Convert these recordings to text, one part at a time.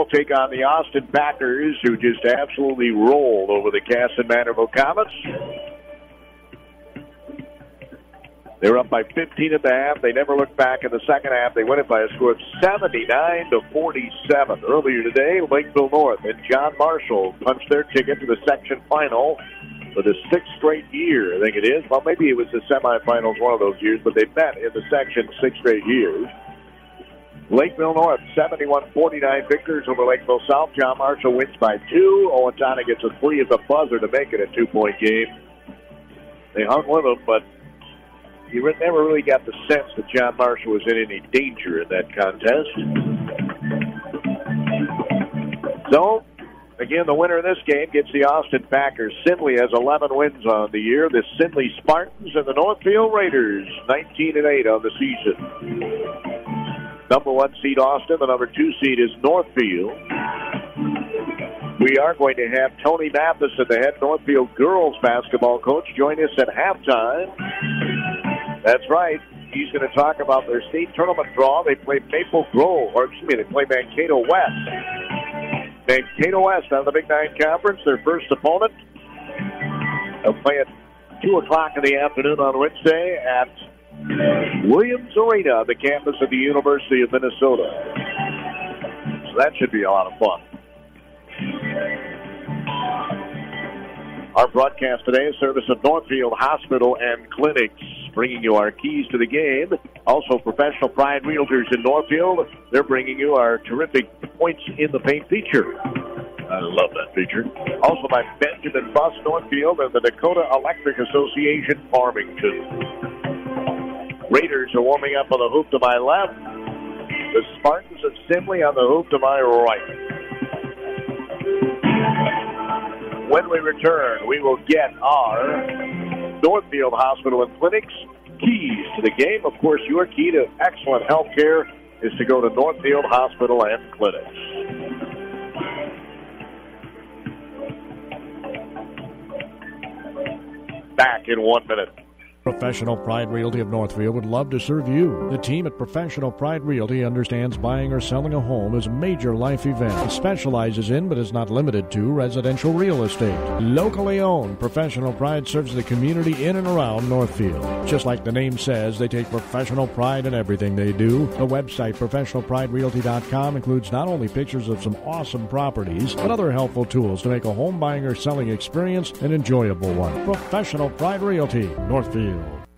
will take on the Austin Packers, who just absolutely rolled over the Casson-Manorville Comets. They were up by 15 at the half. They never looked back in the second half. They won it by a score of 79-47. Earlier today, Lakeville North and John Marshall punched their ticket to the section final for the sixth straight year, I think it is. Well, maybe it was the semifinals one of those years, but they met in the section 6 straight years. Lakeville North, 71-49 victors over Lakeville South. John Marshall wins by 2. Owatonna gets a 3 at the buzzer to make it a 2-point game. They hung with them, but you never really got the sense that John Marshall was in any danger in that contest. So, again, the winner of this game gets the Austin Packers. Simley has 11 wins on the year. The Simley Spartans and the Northfield Raiders, 19-8 on the season. Number 1 seed Austin. The number 2 seed is Northfield. We are going to have Tony Matheson, the head Northfield girls basketball coach, join us at halftime. That's right. He's going to talk about their state tournament draw. They play Maple Grove, they play Mankato West. Mankato West on the Big 9 Conference, their first opponent. They'll play at 2 o'clock in the afternoon on Wednesday at Williams Arena, the campus of the University of Minnesota. So that should be a lot of fun. Our broadcast today is service of Northfield Hospital and Clinics, bringing you our keys to the game. Also, Professional Pride Realtors in Northfield. They're bringing you our terrific Points in the Paint feature. I love that feature. Also by Benjamin Bus Northfield and the Dakota Electric Association Farmington. Raiders are warming up on the hoop to my left. The Spartans of Simley on the hoop to my right. When we return, we will get our Northfield Hospital and Clinics keys to the game. Of course, your key to excellent health care is to go to Northfield Hospital and Clinics. Back in 1 minute. Professional Pride Realty of Northfield would love to serve you. The team at Professional Pride Realty understands buying or selling a home is a major life event. It specializes in, but is not limited to, residential real estate. Locally owned, Professional Pride serves the community in and around Northfield. Just like the name says, they take professional pride in everything they do. The website, ProfessionalPrideRealty.com, includes not only pictures of some awesome properties, but other helpful tools to make a home buying or selling experience an enjoyable one. Professional Pride Realty, Northfield.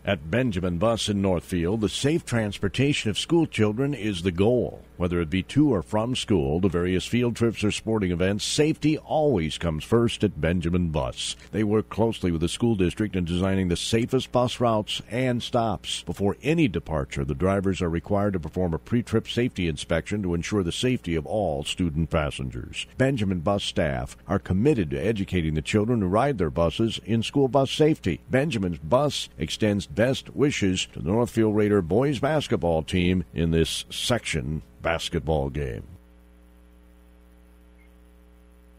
At Benjamin Bus in Northfield, the safe transportation of school children is the goal. Whether it be to or from school, to various field trips or sporting events, safety always comes first at Benjamin Bus. They work closely with the school district in designing the safest bus routes and stops. Before any departure, the drivers are required to perform a pre-trip safety inspection to ensure the safety of all student passengers. Benjamin Bus staff are committed to educating the children who ride their buses in school bus safety. Benjamin's Bus extends best wishes to the Northfield Raider boys basketball team in this section basketball game.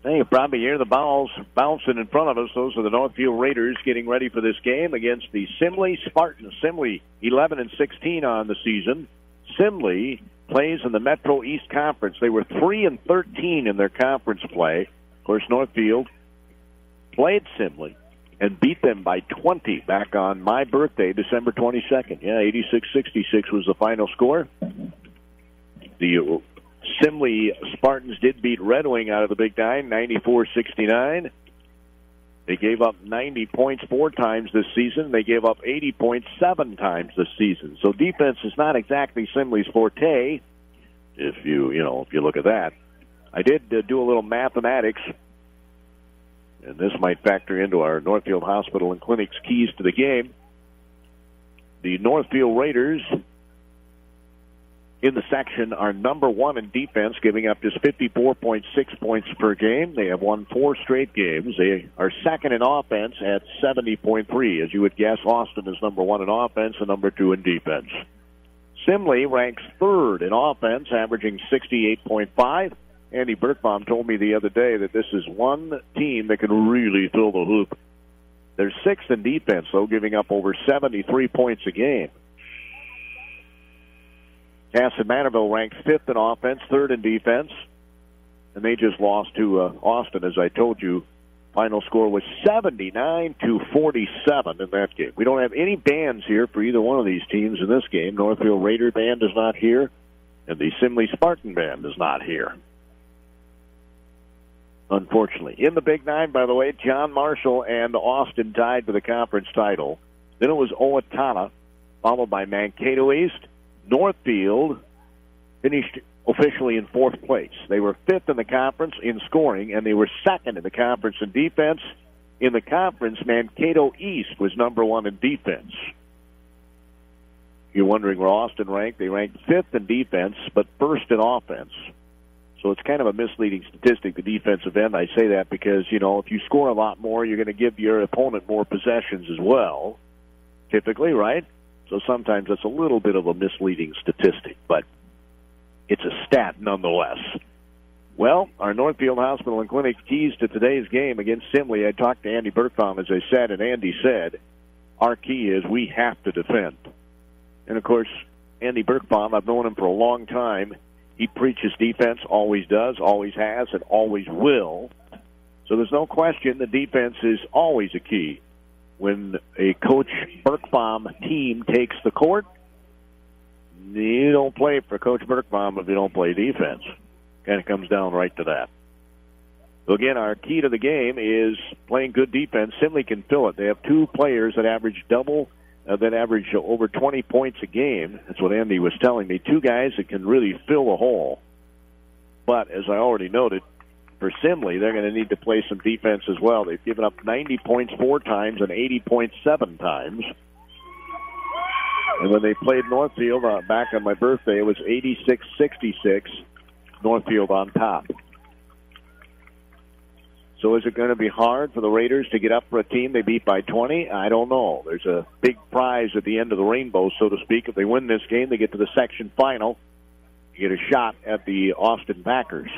Hey, you probably hear the balls bouncing in front of us. Those are the Northfield Raiders getting ready for this game against the Simley Spartans. Simley 11-16 on the season. Simley plays in the Metro East Conference. They were 3-13 in their conference play. Of course, Northfield played Simley and beat them by 20 back on my birthday, December 22nd. Yeah, 86-66 was the final score. The Simley Spartans did beat Red Wing out of the Big 9, 94-69. They gave up 90 points 4 times this season. They gave up 80 points 7 times this season. So defense is not exactly Simley's forte, if you look at that. I did do a little mathematics, and this might factor into our Northfield Hospital and Clinics keys to the game. The Northfield Raiders in the section are number 1 in defense, giving up just 54.6 points per game. They have won 4 straight games. They are second in offense at 70.3. As you would guess, Austin is number 1 in offense and number 2 in defense. Simley ranks 3rd in offense, averaging 68.5. Andy Birkbaum told me the other day that this is one team that can really fill the hoop. They're 6th in defense, though, giving up over 73 points a game. Casson-Manorville ranks 5th in offense, 3rd in defense. and they just lost to Austin, as I told you. Final score was 79-47 in that game. We don't have any bands here for either one of these teams in this game. Northfield Raider band is not here, and the Simley Spartan band is not here, unfortunately. In the Big Nine, by the way, John Marshall and Austin tied for the conference title. Then it was Owatonna, followed by Mankato East. Northfield finished officially in fourth place. They were fifth in the conference in scoring, and they were second in the conference in defense. In the conference, Mankato East was number one in defense. You're wondering where Austin ranked. They ranked fifth in defense, but first in offense. So it's kind of a misleading statistic, the defensive end. I say that because, if you score a lot more, you're going to give your opponent more possessions as well, typically, right? So sometimes that's a little bit of a misleading statistic, but it's a stat nonetheless. Well, our Northfield Hospital and Clinic keys to today's game against Simley. I talked to Andy Bergbaum, as I said, and Andy said, our key is we have to defend. And, of course, Andy Bergbaum, I've known him for a long time. He preaches defense, always does, always has, and always will. So there's no question the defense is always a key. When a Coach Bergbaum team takes the court, you don't play for Coach Bergbaum if you don't play defense. Kind of comes down right to that. So again, our key to the game is playing good defense. Simley can fill it. They have two players that average over 20 points a game. That's what Andy was telling me. Two guys that can really fill a hole. But as I already noted, for Simley, they're going to need to play some defense as well. They've given up 90 points 4 times and 80 points 7 times. And when they played Northfield back on my birthday, it was 86-66, Northfield on top. So is it going to be hard for the Raiders to get up for a team they beat by 20? I don't know. There's a big prize at the end of the rainbow, so to speak. If they win this game, they get to the section final. You get a shot at the Austin Packers.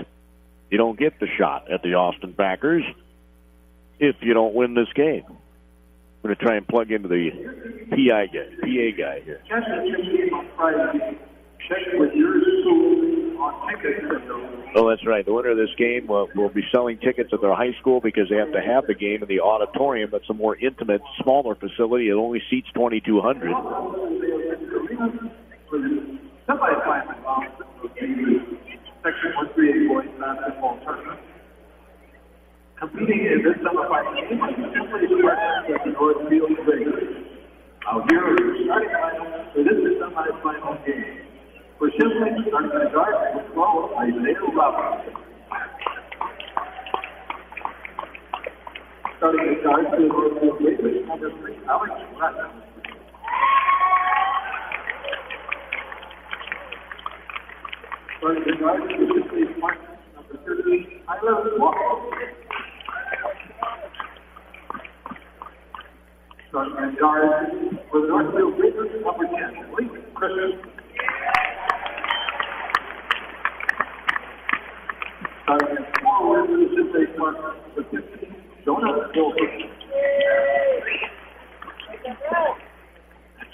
You don't get the shot at the Austin Packers if you don't win this game. I'm going to try and plug into the PA guy here. Oh, that's right. The winner of this game will be selling tickets at their high school because they have to have the game in the auditorium. That's a more intimate, smaller facility. It only seats 2,200. Section 138 boys basketball tournament. Competing in this semifinal game are the Simley Spartans at the Northfield Raiders. Now here are your starting lineups for this semifinal game. For Simley, starting at guard, number 12, Isaiah Robertson. Starting at guard for the Northfield Raiders, number 3, Alex Ratner. Starting at guard for the Simley Spartans, number 13, Tyler Walker. Starting at guard for the Northfield Raiders, number 10, Blake Christian. Starting at forward for the Simley Spartans, number 15, Jonah Wilson.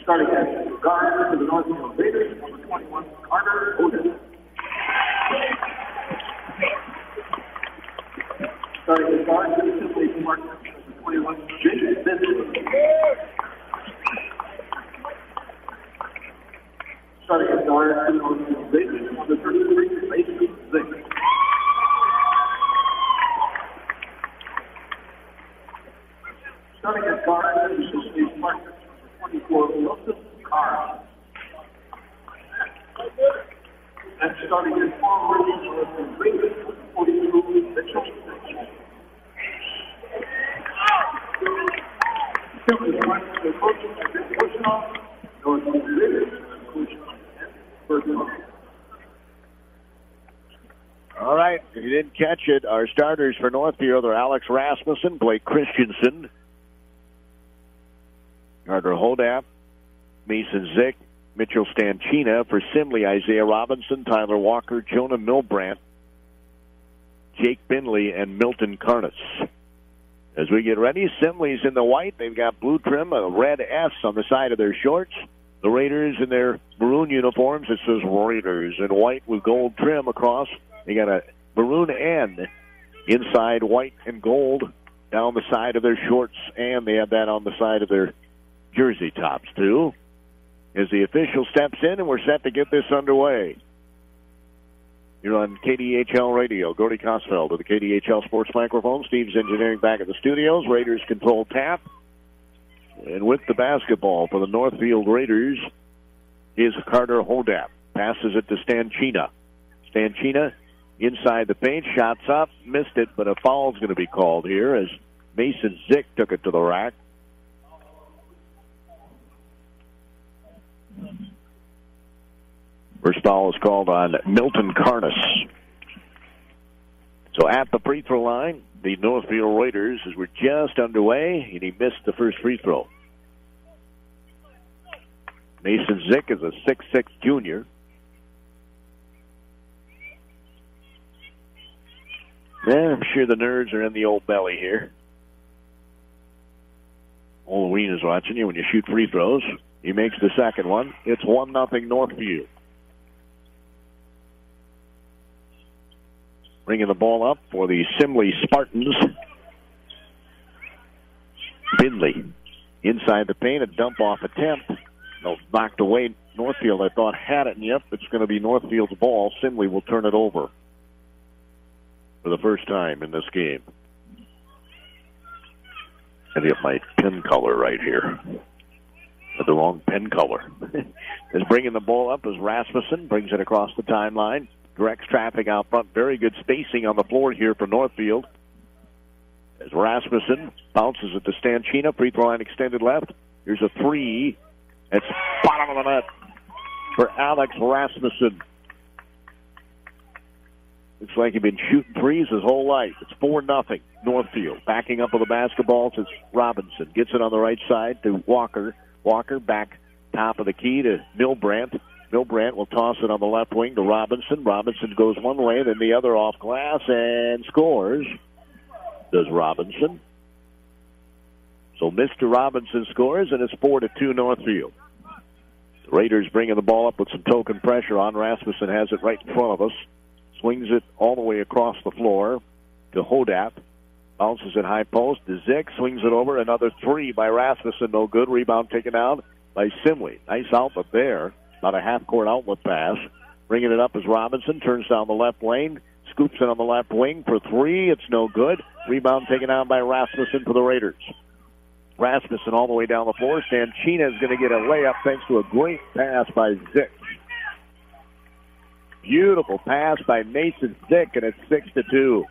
Starting at guard for the Northfield Raiders, number 21, Carter Oden. Starting at guard for the Simley Spartans, number 21, Jake Benson. Starting at guard for the Northfield Raiders, number 33, Mason Zink. Starting at guard for the Simley Spartans, number 24, Wilson Carr. And starting at forward for the Raiders, number 42, Mitchell. Simley Spartans, their coaches have been pushing off. Northfield Raiders, coaching and Bergman. All right, if you didn't catch it, our starters for Northfield are Alex Rasmussen, Blake Christensen, Carter Hodap, Mason Zick, Mitchell Stanchina. For Simley, Isaiah Robinson, Tyler Walker, Jonah Milbrandt, Jake Binley, and Milton Karnitz. As we get ready, Simley's in the white. They've got blue trim, a red S on the side of their shorts. The Raiders in their maroon uniforms, it says Raiders in white with gold trim across. They got a maroon and inside white and gold down the side of their shorts, and they have that on the side of their jersey tops, too. As the official steps in, and we're set to get this underway. You're on KDHL Radio. Gordy Kosfeld with the KDHL Sports Microphone. Steve's engineering back at the studios. Raiders control tap. And with the basketball for the Northfield Raiders is Carter Hodap. Passes it to Stanchina. Stanchina inside the paint. Shots up. Missed it, but a foul's going to be called here as Mason Zick took it to the rack. First foul is called on Milton Carness. So at the free throw line, the Northfield Raiders, as we're just underway, and he missed the first free throw. Mason Zick is a 6'6" junior. Yeah, I'm sure the nerds are in the old belly here. Old Arena's watching you when you shoot free throws. He makes the second one. It's 1-0 Northfield. Bringing the ball up for the Simley Spartans. Bindley inside the paint, a dump-off attempt. No, knocked away. Northfield, I thought, had it, and yep, it's going to be Northfield's ball. Simley will turn it over for the first time in this game. I get my pen color right here. But the wrong pen color. Is bringing the ball up as Rasmussen brings it across the timeline. Directs traffic out front. Very good spacing on the floor here for Northfield. As Rasmussen bounces it to Stanchina. Free throw line extended left. Here's a three. It's bottom of the net for Alex Rasmussen. Looks like he's been shooting threes his whole life. It's 4-0 Northfield. Backing up with the basketball is Robinson. Gets it on the right side to Walker. Walker back top of the key to Milbrandt. Milbrandt will toss it on the left wing to Robinson. Robinson goes one way, then the other off glass, and scores. Does Robinson. So Mr. Robinson scores, and it's 4-2 Northfield. The Raiders bringing the ball up with some token pressure on. Rasmussen has it right in front of us. Swings it all the way across the floor to Hodap. Bounces it high post to Zick. Swings it over. Another three by Rasmussen. No good. Rebound taken out by Simley. Nice outlet there. About a half-court outlet pass. Bringing it up as Robinson turns down the left lane. Scoops it on the left wing for three. It's no good. Rebound taken out by Rasmussen for the Raiders. Rasmussen all the way down the floor. Stanchina is going to get a layup thanks to a great pass by Zick. Beautiful pass by Mason Zick, and it's 6-2.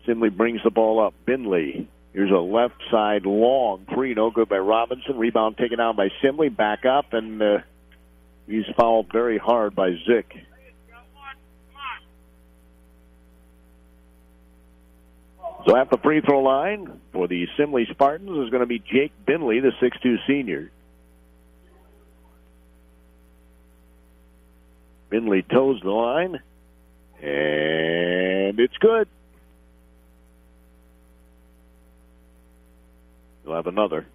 Simley brings the ball up. Bindley. Here's a left side long three. No good by Robinson. Rebound taken out by Simley. Back up, and he's fouled very hard by Zick. So at the free throw line for the Simley Spartans is going to be Jake Bindley, the 6'2 senior. Bindley toes the line, and it's good. We'll have another.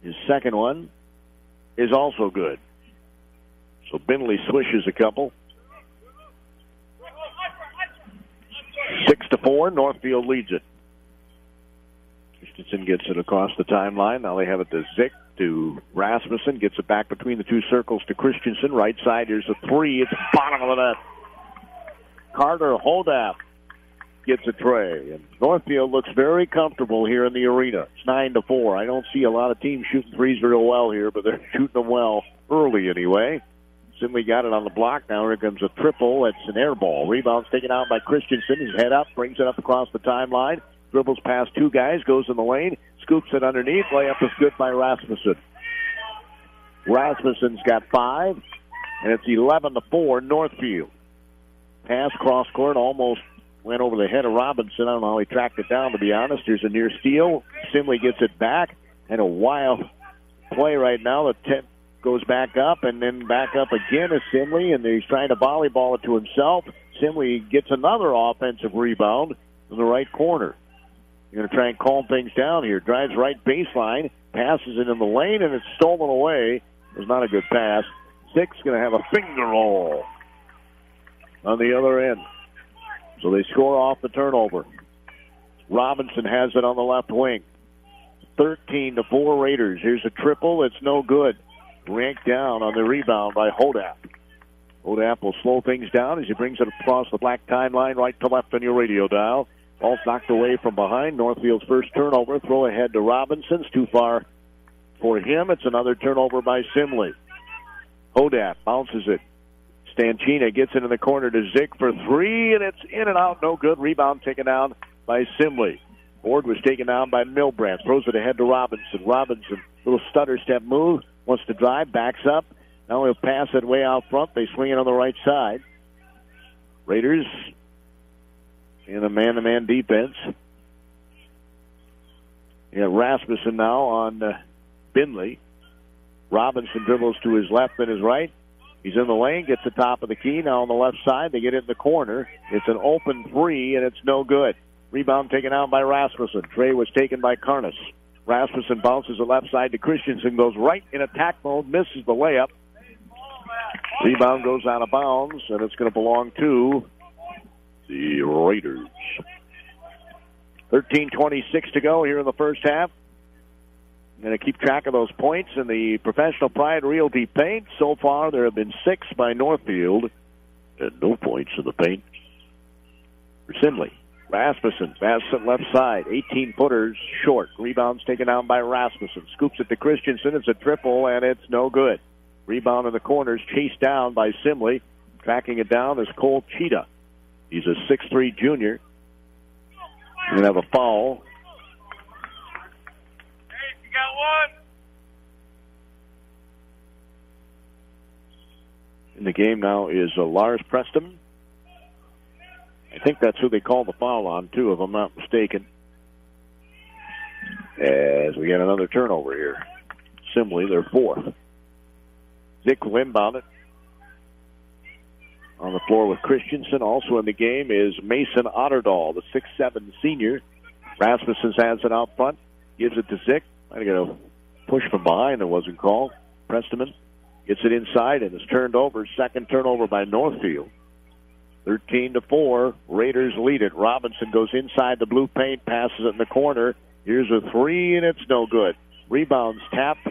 His second one is also good. So Bindley swishes a couple. 6-4, Northfield leads it. Christensen gets it across the timeline. Now they have it to Zick, to Rasmussen. Gets it back between the two circles to Christensen. Right side, here's a three. It's bottom of the net. Carter Hodap gets a tray. And Northfield looks very comfortable here in the arena. It's 9-4. I don't see a lot of teams shooting threes real well here, but they're shooting them well early anyway. Simley got it on the block. Now here comes a triple. It's an air ball. Rebound's taken out by Christensen. His head up, brings it up across the timeline. Dribbles past two guys, goes in the lane, scoops it underneath. Layup is good by Rasmussen. Rasmussen's got 5, and it's 11-4 Northfield. Pass cross court almost went over the head of Robinson. I don't know how he tracked it down, to be honest. Here's a near steal. Simley gets it back, and a wild play right now. The 10 goes back up, and then back up again is Simley, and he's trying to volleyball it to himself. Simley gets another offensive rebound in the right corner. You're going to try and calm things down here. Drives right baseline, passes it in the lane, and it's stolen away It was not a good pass. Zick's going to have a finger roll on the other end. So they score off the turnover. Robinson has it on the left wing. 13-4 Raiders. Here's a triple. It's no good. Ranked down on the rebound by Hodap. Hodap will slow things down as he brings it across the black timeline, right to left on your radio dial. Ball's knocked away from behind. Northfield's first turnover. Throw ahead to Robinson's. Too far for him. It's another turnover by Simley. Hodap bounces it. Stanchina gets it in the corner to Zick for three, and it's in and out. No good. Rebound taken down by Simley. Ford was taken down by Milbrandt. Throws it ahead to Robinson. Robinson, little stutter step move. Wants to drive. Backs up. Now he'll pass it way out front. They swing it on the right side. Raiders in a man-to-man defense. You have Rasmussen now on Binley. Robinson dribbles to his left and his right. He's in the lane, gets the top of the key. Now on the left side, they get it in the corner. It's an open three, and it's no good. Rebound taken out by Rasmussen. Trey was taken by Karnas. Rasmussen bounces the left side to Christensen, goes right in attack mode, misses the layup. Rebound goes out of bounds, and it's going to belong to the Raiders. 13:26 to go here in the first half. I'm going to keep track of those points in the Professional Pride Realty paint. So far, there have been 6 by Northfield, and no points in the paint for Simley. Rasmussen, pass it left side, 18-footers short. Rebounds taken down by Rasmussen. Scoops it to Christensen. It's a triple, and it's no good. Rebound in the corners, chased down by Simley. Tracking it down is Cole Cheetah. He's a 6'3 junior. He's going to have a foul. Hey, you got one. In the game now is Lars Preston. I think that's who they call the foul on, too, if I'm not mistaken. As we get another turnover here. Simley, their fourth. Zick will inbound it. On the floor with Christensen. Also in the game is Mason Otterdahl, the 6'7 senior. Rasmussen has it out front. Gives it to Zick. Might get a push from behind that wasn't called. Presteman gets it inside and is turned over. Second turnover by Northfield. 13-4. Raiders lead it. Robinson goes inside the blue paint, passes it in the corner. Here's a three, and it's no good. Rebounds tapped,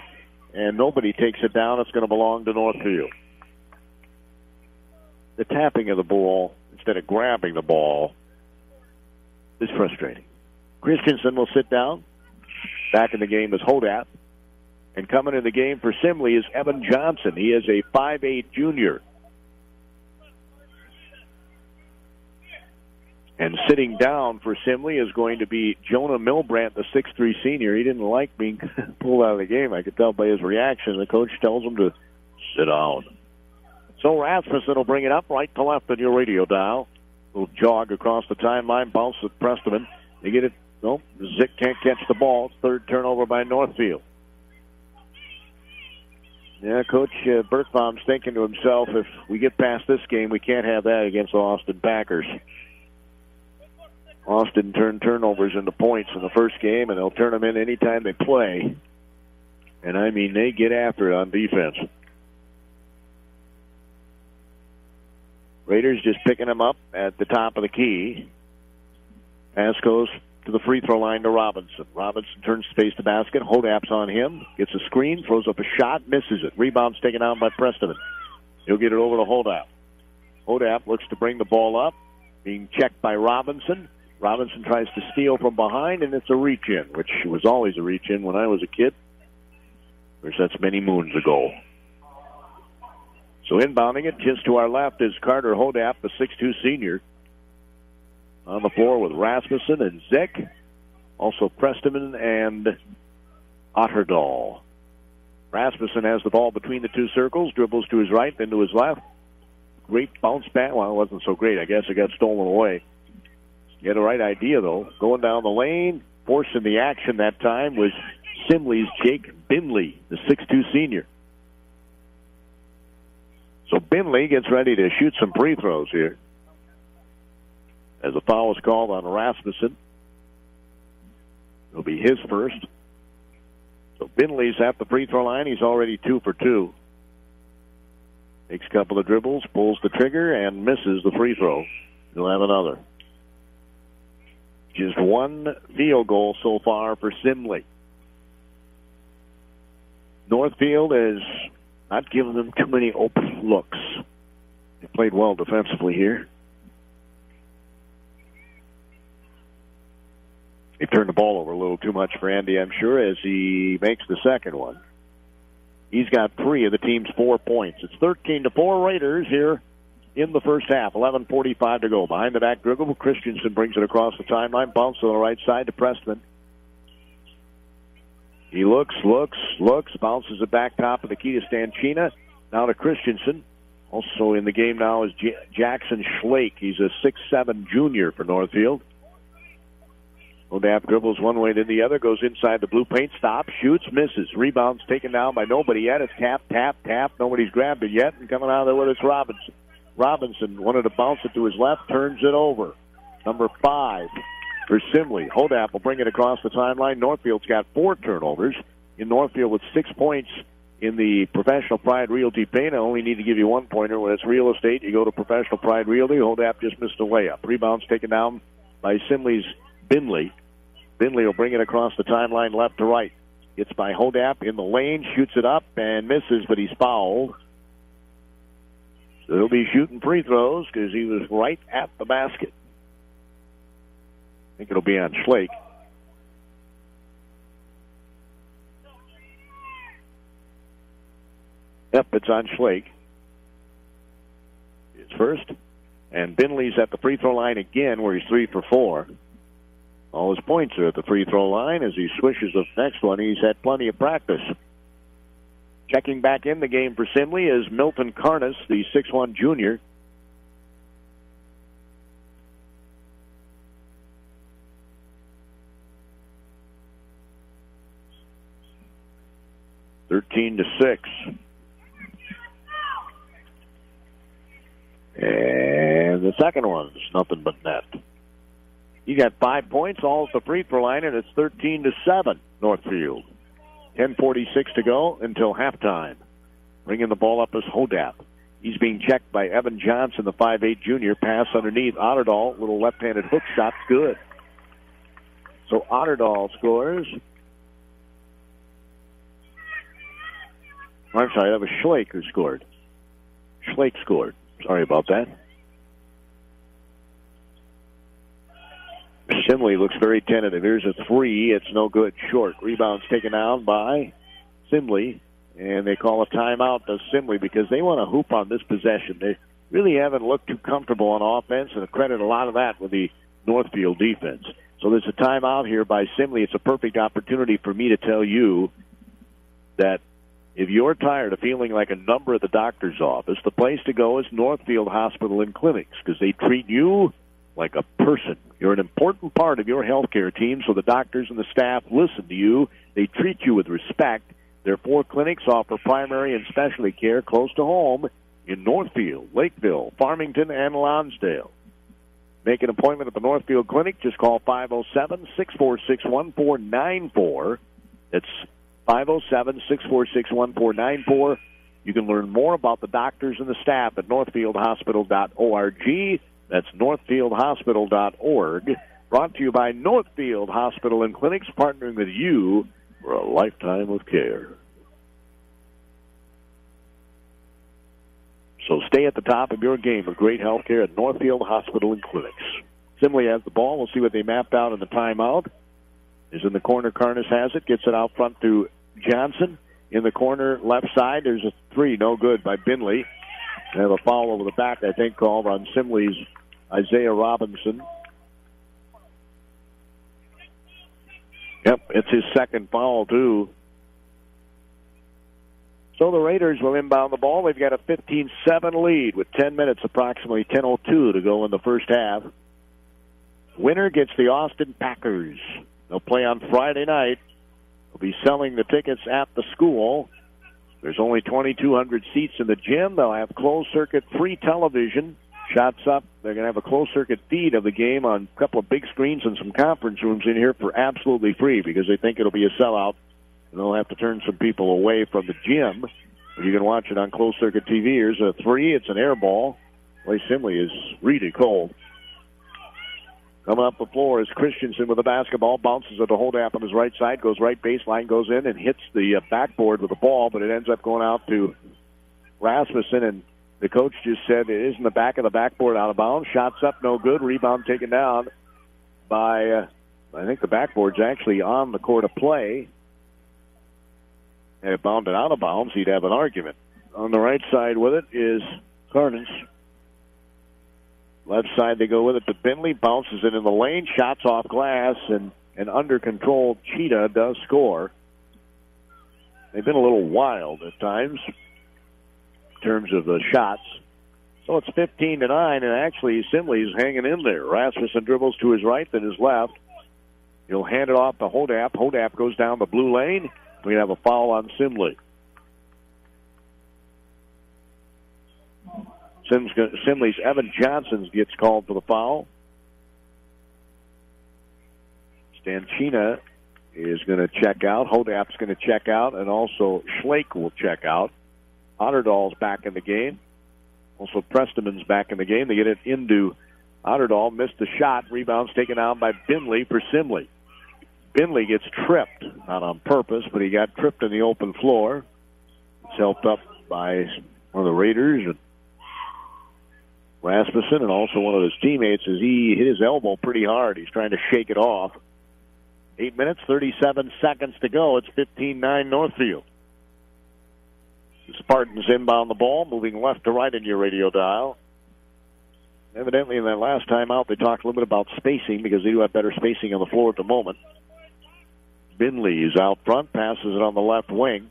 and nobody takes it down. It's going to belong to Northfield. The tapping of the ball instead of grabbing the ball is frustrating. Christensen will sit down. Back in the game is Hodap. And coming in the game for Simley is Evan Johnson. He is a 5'8 junior. And sitting down for Simley is going to be Jonah Milbrandt, the 6'3 senior. He didn't like being pulled out of the game. I could tell by his reaction. The coach tells him to sit down. So Rasmussen will bring it up right to left on your radio dial. Little jog across the timeline, bounce with Presteman. They get it. Nope, Zick can't catch the ball. Third turnover by Northfield. Yeah, Coach Bertbaum's thinking to himself, if we get past this game, we can't have that against the Austin Packers. Austin turned turnovers into points in the first game, and they'll turn them in anytime they play. And, I mean, they get after it on defense. Raiders just picking them up at the top of the key. Pass goes to the free throw line to Robinson. Robinson turns to face the basket. Hodap's on him. Gets a screen, throws up a shot, misses it. Rebound's taken out by Presteman. He'll get it over to Hodap. Hodap looks to bring the ball up, being checked by Robinson. Robinson tries to steal from behind, and it's a reach-in, which was always a reach-in when I was a kid. Of course, that's many moons ago. So inbounding it just to our left is Carter Hodap, the 6'2 senior. On the floor with Rasmussen and Zick. Also Presteman and Otterdahl. Rasmussen has the ball between the two circles, dribbles to his right, then to his left. Great bounce back. Well, it wasn't so great. I guess it got stolen away. He had the right idea, though. Going down the lane, forcing the action that time was Simley's Jake Binley, the 6'2 senior. So Binley gets ready to shoot some free throws here. As a foul is called on Rasmussen. It'll be his first. So Binley's at the free throw line. He's already 2 for 2. Takes a couple of dribbles, pulls the trigger, and misses the free throw. He'll have another. Just one field goal so far for Simley. Northfield has not given them too many open looks. They played well defensively here. He turned the ball over a little too much for Andy, I'm sure, as he makes the second one. He's got 3 of the team's 4 points. It's 13-4 Raiders here in the first half. 11:45 to go. Behind the back dribble, Christensen brings it across the timeline. Bounce on the right side to Preston. He looks, bounces it back top of the key to Stanchina. Now to Christensen. Also in the game now is Jackson Schlake. He's a 6'7" junior for Northfield. Odap dribbles one way to the other, goes inside the blue paint, stops, shoots, misses. Rebounds taken down by nobody yet. It's tap. Nobody's grabbed it yet. And coming out of there with it's Robinson. Robinson wanted to bounce it to his left, turns it over. Number 5 for Simley. Hodap will bring it across the timeline. Northfield's got 4 turnovers. In Northfield with 6 points in the Professional Pride Realty paint. I only need to give you 1 pointer. When it's real estate, you go to Professional Pride Realty. Hodap just missed a layup. Rebounds taken down by Simley's Binley. Binley will bring it across the timeline left to right. It's by Hodap in the lane, shoots it up and misses, but he's fouled. So he'll be shooting free throws because he was right at the basket. I think it'll be on Schlake. Yep, it's on Schlake. It's first. And Binley's at the free throw line again where he's 3 for 4. All his points are at the free throw line. As he swishes the next one, he's had plenty of practice. Checking back in the game for Simley is Milton Carnes, the 6'1" junior. (13-6). And the second one's nothing but net. He got 5 points, all at the free throw line, and it's 13-7 Northfield. 10:46 to go until halftime. Bringing the ball up is Hodap. He's being checked by Evan Johnson, the 5'8" junior. Pass underneath. Otterdahl, little left-handed hook shot, good. So Otterdahl scores. I'm sorry, that was Schlake who scored. Schlake scored. Sorry about that. Simley looks very tentative. Here's a 3. It's no good. Short. Rebound's taken down by Simley. And they call a timeout to Simley because they want to hoop on this possession. They really haven't looked too comfortable on offense, and I credit a lot of that with the Northfield defense. So there's a timeout here by Simley. It's a perfect opportunity for me to tell you that if you're tired of feeling like a number at the doctor's office, the place to go is Northfield Hospital and Clinics because they treat you like a person. You're an important part of your healthcare team, so the doctors and the staff listen to you. They treat you with respect. Their 4 clinics offer primary and specialty care close to home in Northfield, Lakeville, Farmington, and Lonsdale. Make an appointment at the Northfield Clinic. Just call 507-646-1494. That's 507-646-1494. You can learn more about the doctors and the staff at northfieldhospital.org. That's northfieldhospital.org. Brought to you by Northfield Hospital and Clinics, partnering with you for a lifetime of care. So stay at the top of your game with great health care at Northfield Hospital and Clinics. Simley has the ball. We'll see what they mapped out in the timeout. Is in the corner. Carnes has it. Gets it out front to Johnson. In the corner left side, there's a 3. No good by Binley. They have a foul over the back, I think, called on Simley's Isaiah Robinson. Yep, it's his second foul, too. So the Raiders will inbound the ball. They've got a 15-7 lead with 10 minutes, approximately 10:02 to go in the first half. Winner gets the Austin Packers. They'll play on Friday night. They'll be selling the tickets at the school. There's only 2,200 seats in the gym. They'll have closed-circuit free television. Shots up. They're going to have a closed-circuit feed of the game on a couple of big screens and some conference rooms in here for absolutely free because they think it'll be a sellout And they'll have to turn some people away from the gym. You can watch it on closed-circuit TV. Here's a three. It's an air ball. Boy, Simley is really cold. Coming up the floor is Christensen with the basketball. Bounces at the hold up on his right side. Goes right baseline. Goes in and hits the backboard with the ball, but it ends up going out to Rasmussen. And the coach just said it is in the back of the backboard, out of bounds. Shots up, no good. Rebound taken down by, I think the backboard's actually on the court of play. And it bounded out of bounds, he'd have an argument. On the right side with it is Cardinals. Left side they go with it, but Bentley bounces it in the lane, shots off glass, and an under-controlled Cheetah does score. They've been a little wild at times in terms of the shots. So it's 15-9, and actually Simley's hanging in there. Rasmussen dribbles to his right, then his left. He'll hand it off to Hodap. Hodap goes down the blue lane. We have a foul on Simley. Simley's Evan Johnson gets called for the foul. Stanchina is going to check out. Hodap's going to check out, and also Schlake will check out. Otterdahl's back in the game. Also Presteman's back in the game. They get it into Otterdahl. Missed the shot. Rebound's taken out by Binley for Simley. Binley gets tripped, not on purpose, but he got tripped in the open floor. It's helped up by one of the Raiders, and Rasmussen, and also one of his teammates, as he hit his elbow pretty hard. He's trying to shake it off. 8 minutes, 37 seconds to go. It's 15-9 Northfield. The Spartans inbound the ball, moving left to right in your radio dial. Evidently, in that last time out, they talked a little bit about spacing because they do have better spacing on the floor at the moment. Binley is out front, passes it on the left wing.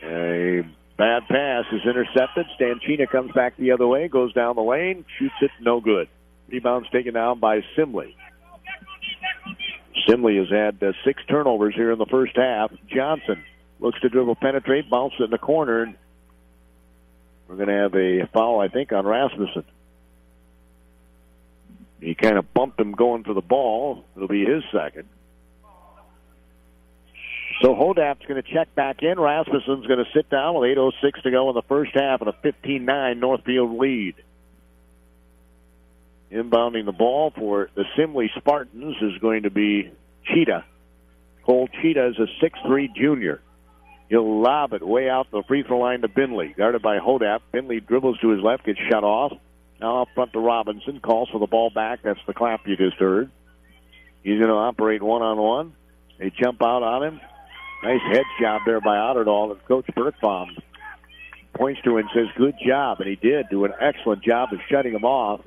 A bad pass is intercepted. Stanchina comes back the other way, goes down the lane, shoots it, no good. Rebound's taken down by Simley. Simley has had 6 turnovers here in the first half. Johnson looks to dribble, penetrate, bounce it in the corner, and we're going to have a foul, I think, on Rasmussen. He kind of bumped him going for the ball. It'll be his second. So Hodap's going to check back in. Rasmussen's going to sit down with 8:06 to go in the first half and a 15-9 Northfield lead. Inbounding the ball for the Simley Spartans is going to be Cheetah. Cole Cheetah is a 6'3" junior. He'll lob it way out the free throw line to Binley. Guarded by Hodap. Binley dribbles to his left, gets shut off. Now up front to Robinson. Calls for the ball back. That's the clap you just heard. He's going to operate one-on-one. They jump out on him. Nice head job there by Otterdahl, and Coach Bergbaum points to him and says, good job, and he did do an excellent job of shutting him off.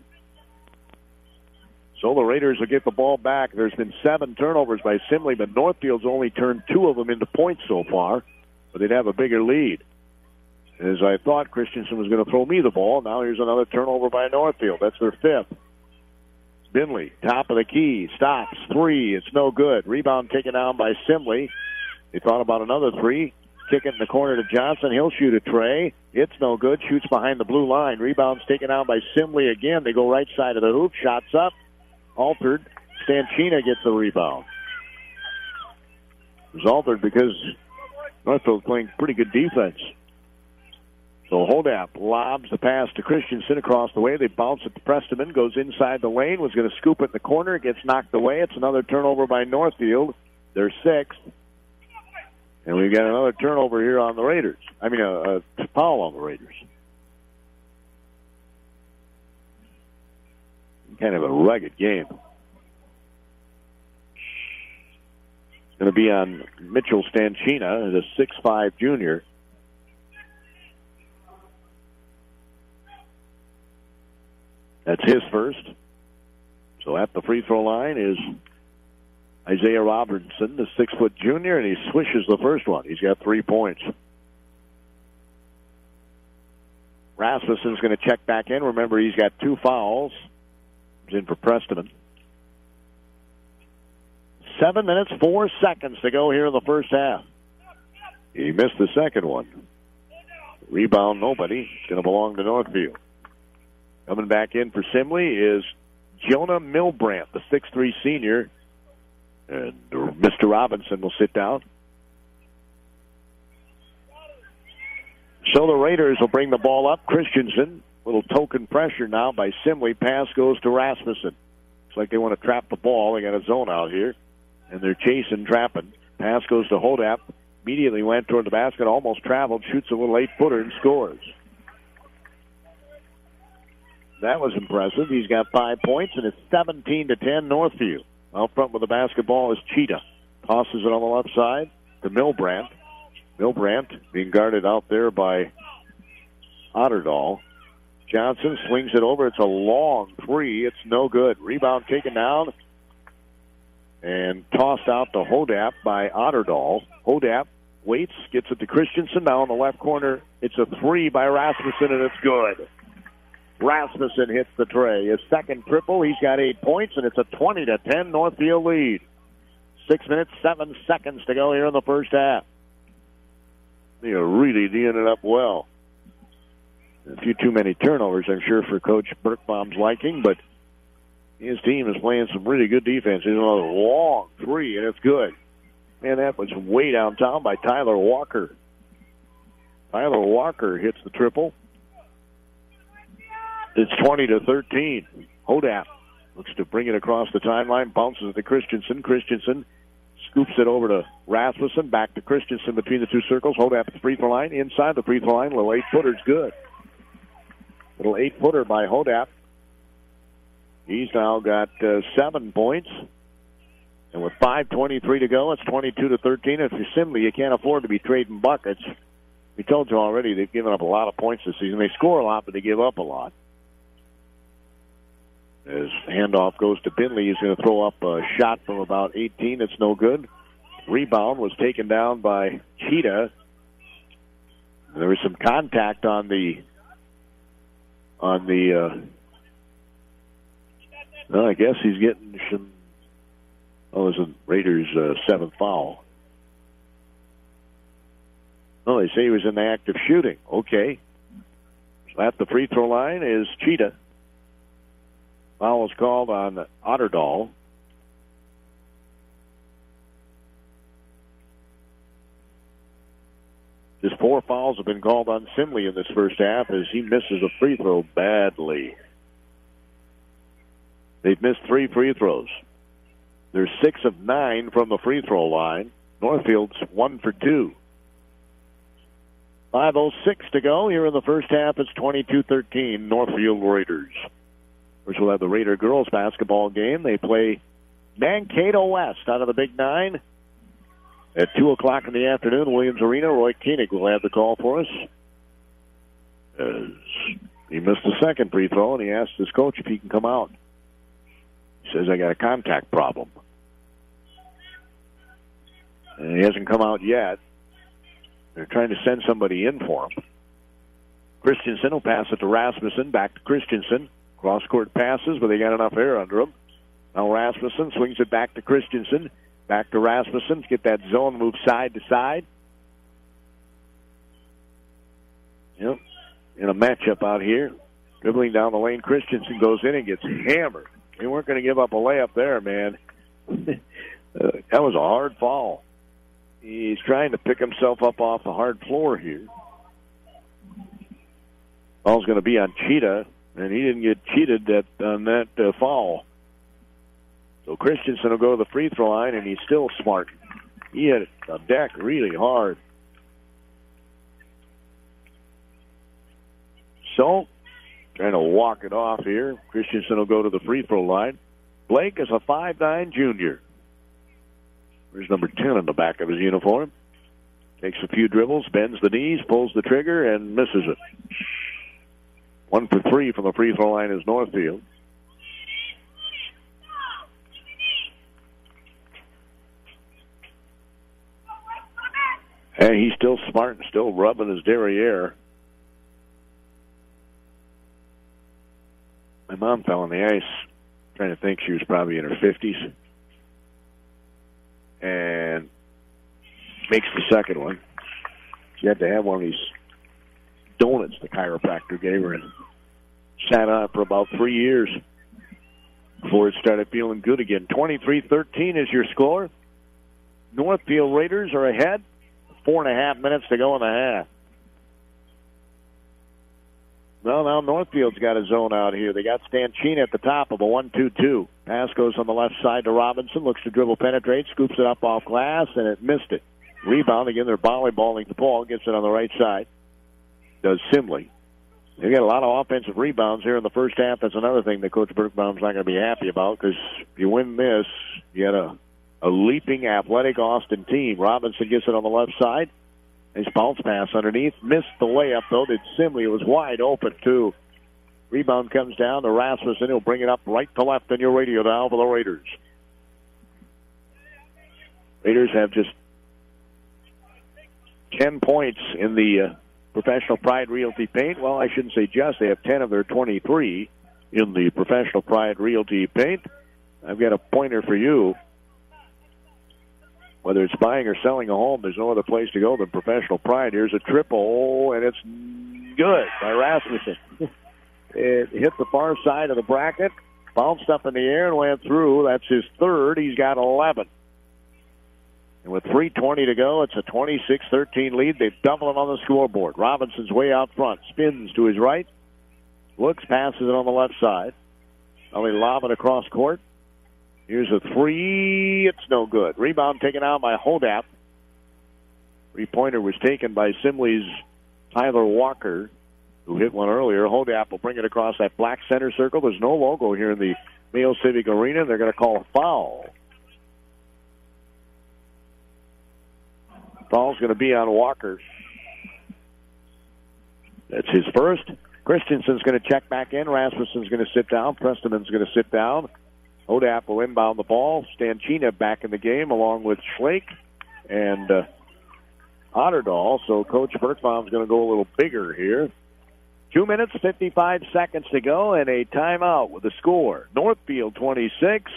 So the Raiders will get the ball back. There's been 7 turnovers by Simley, but Northfield's only turned 2 of them into points so far, but they'd have a bigger lead. As I thought Christensen was going to throw me the ball, now here's another turnover by Northfield. That's their 5th. Binley, top of the key, stops, 3, it's no good. Rebound taken down by Simley. They thought about another 3. Kick it in the corner to Johnson. He'll shoot a tray. It's no good. Shoots behind the blue line. Rebound's taken out by Simley again. They go right side of the hoop. Shots up. Altered. Stanchina gets the rebound. It was altered because Northfield's playing pretty good defense. So Hodap lobs the pass to Christensen across the way. They bounce it to Presteman. Goes inside the lane. Was going to scoop it in the corner. It gets knocked away. It's another turnover by Northfield. They're 6th. And we've got another turnover here on the Raiders. I mean, a foul on the Raiders. Kind of a rugged game. It's going to be on Mitchell Stanchina, the 6'5" junior. That's his first. So at the free throw line is Isaiah Robertson, the 6' junior, and he swishes the first one. He's got 3 points. Rasmussen's going to check back in. Remember, he's got 2 fouls. He's in for Presteman. 7 minutes, 4 seconds to go here in the first half. He missed the second one. Rebound, nobody. It's going to belong to Northfield. Coming back in for Simley is Jonah Milbrandt, the 6'3" senior. And Mr. Robinson will sit down. So the Raiders will bring the ball up. Christensen, little token pressure now by Simley. Pass goes to Rasmussen. It's like they want to trap the ball. They got a zone out here, and they're chasing, trapping. Pass goes to Hodap. Immediately went toward the basket, almost traveled, shoots a little 8-footer and scores. That was impressive. He's got 5 points, and it's 17-10 Northfield. Out front with the basketball is Cheetah. Tosses it on the left side to Milbrandt. Milbrandt being guarded out there by Otterdahl. Johnson swings it over. It's a long three. It's no good. Rebound taken down and tossed out to Hodap by Otterdahl. Hodap waits, gets it to Christensen. Now in the left corner, it's a three by Rasmussen, and it's good. Rasmussen hits the tray. His second triple. He's got 8 points, and it's a 20-10 Northfield lead. 6 minutes, 7 seconds to go here in the first half. They are really D'ing it up well. A few too many turnovers, I'm sure, for Coach Birkbaum's liking, but his team is playing some really good defense. There's another long three, and it's good. Man, that was way downtown by Tyler Walker. Tyler Walker hits the triple. It's 20-13. Hodap looks to bring it across the timeline, bounces it to Christensen. Christensen scoops it over to Rasmussen, back to Christensen between the two circles. Hodap at the free throw line, inside the free throw line. Little 8-footer's good. Little 8-footer by Hodap. He's now got 7 points. And with 5:23 to go, it's 22-13. If you're Simley, you can't afford to be trading buckets. We told you already they've given up a lot of points this season. They score a lot, but they give up a lot. As handoff goes to Binley, he's going to throw up a shot from about 18. It's no good. Rebound was taken down by Cheetah. There was some contact on the well, I guess he's getting some. Oh, it's a Raiders' 7th foul. Oh, they say he was in the act of shooting. Okay. So at the free throw line is Cheetah. Foul was called on Otterdahl. Just 4 fouls have been called on Simley in this first half as he misses a free throw badly. They've missed 3 free throws. They're 6 of 9 from the free throw line. Northfield's 1 for 2. 5:06 to go here in the first half. It's 22-13 Northfield Raiders. Which will have the Raider girls basketball game. They play Mankato West out of the Big 9 at 2 o'clock in the afternoon. Williams Arena. Roy Koenig will have the call for us. He missed the second free throw, and he asked his coach if he can come out. He says, I got a contact problem. And he hasn't come out yet. They're trying to send somebody in for him. Christensen will pass it to Rasmussen, back to Christensen. Cross-court passes, but they got enough air under him. Now Rasmussen swings it back to Christensen. Back to Rasmussen. Get that zone move side to side. Yep. In a matchup out here. Dribbling down the lane, Christensen goes in and gets hammered. They weren't going to give up a layup there, man. That was a hard foul. He's trying to pick himself up off the hard floor here. Foul's going to be on Cheetah, and he didn't get cheated on that foul. So Christensen will go to the free throw line, and he's still smart. He hit the deck really hard. So, trying to walk it off here. Christensen will go to the free throw line. Blake is a 5'9" junior. There's number 10 on the back of his uniform. Takes a few dribbles, bends the knees, pulls the trigger, and misses it. 1 for 3 from the free throw line is Northfield. And he's still smart and still rubbing his derriere. My mom fell on the ice, trying to think she was probably in her 50s. And makes the second one. She had to have one of these donuts the chiropractor gave her and sat on it for about 3 years before it started feeling good again. 23-13 is your score. Northfield Raiders are ahead. 4.5 minutes to go in the half. Well, now Northfield's got a zone out here. They got Stanchina at the top of a 1-2-2. Pass goes on the left side to Robinson. Looks to dribble, penetrate, scoops it up off glass, and it missed it. Rebound. Again, they're volleyballing the ball. Gets it on the right side. Does Simley. They got a lot of offensive rebounds here in the first half. That's another thing that Coach Birkbaum's not going to be happy about, because if you win this, you had a leaping, athletic Austin team. Robinson gets it on the left side. His bounce pass underneath. Missed the layup, though, did Simley. It was wide open, too. Rebound comes down to Rasmussen. He'll bring it up right to left on your radio dial for the Raiders. Raiders have just 10 points in the Professional Pride Realty paint. Well, I shouldn't say just. They have 10 of their 23 in the Professional Pride Realty paint. I've got a pointer for you. Whether it's buying or selling a home, there's no other place to go than Professional Pride. Here's a triple, and it's good by Rasmussen. It hit the far side of the bracket, bounced up in the air, and went through. That's his third. He's got 11. And with 3:20 to go, it's a 26-13 lead. They've doubled it on the scoreboard. Robinson's way out front. Spins to his right. Looks, passes it on the left side. Now they lob it across court. Here's a three. It's no good. Rebound taken out by Hodap. Three-pointer was taken by Simley's Tyler Walker, who hit one earlier. Hodap will bring it across that black center circle. There's no logo here in the Mayo Civic Arena. They're going to call a foul. Foul's going to be on Walker. That's his first. Christensen's going to check back in. Rasmussen's going to sit down. Prestonman's going to sit down. Hodap will inbound the ball. Stanchina back in the game along with Schlake and Otterdahl. So Coach Birkbaum's going to go a little bigger here. 2 minutes, 55 seconds to go, and a timeout with the score. Northfield 26,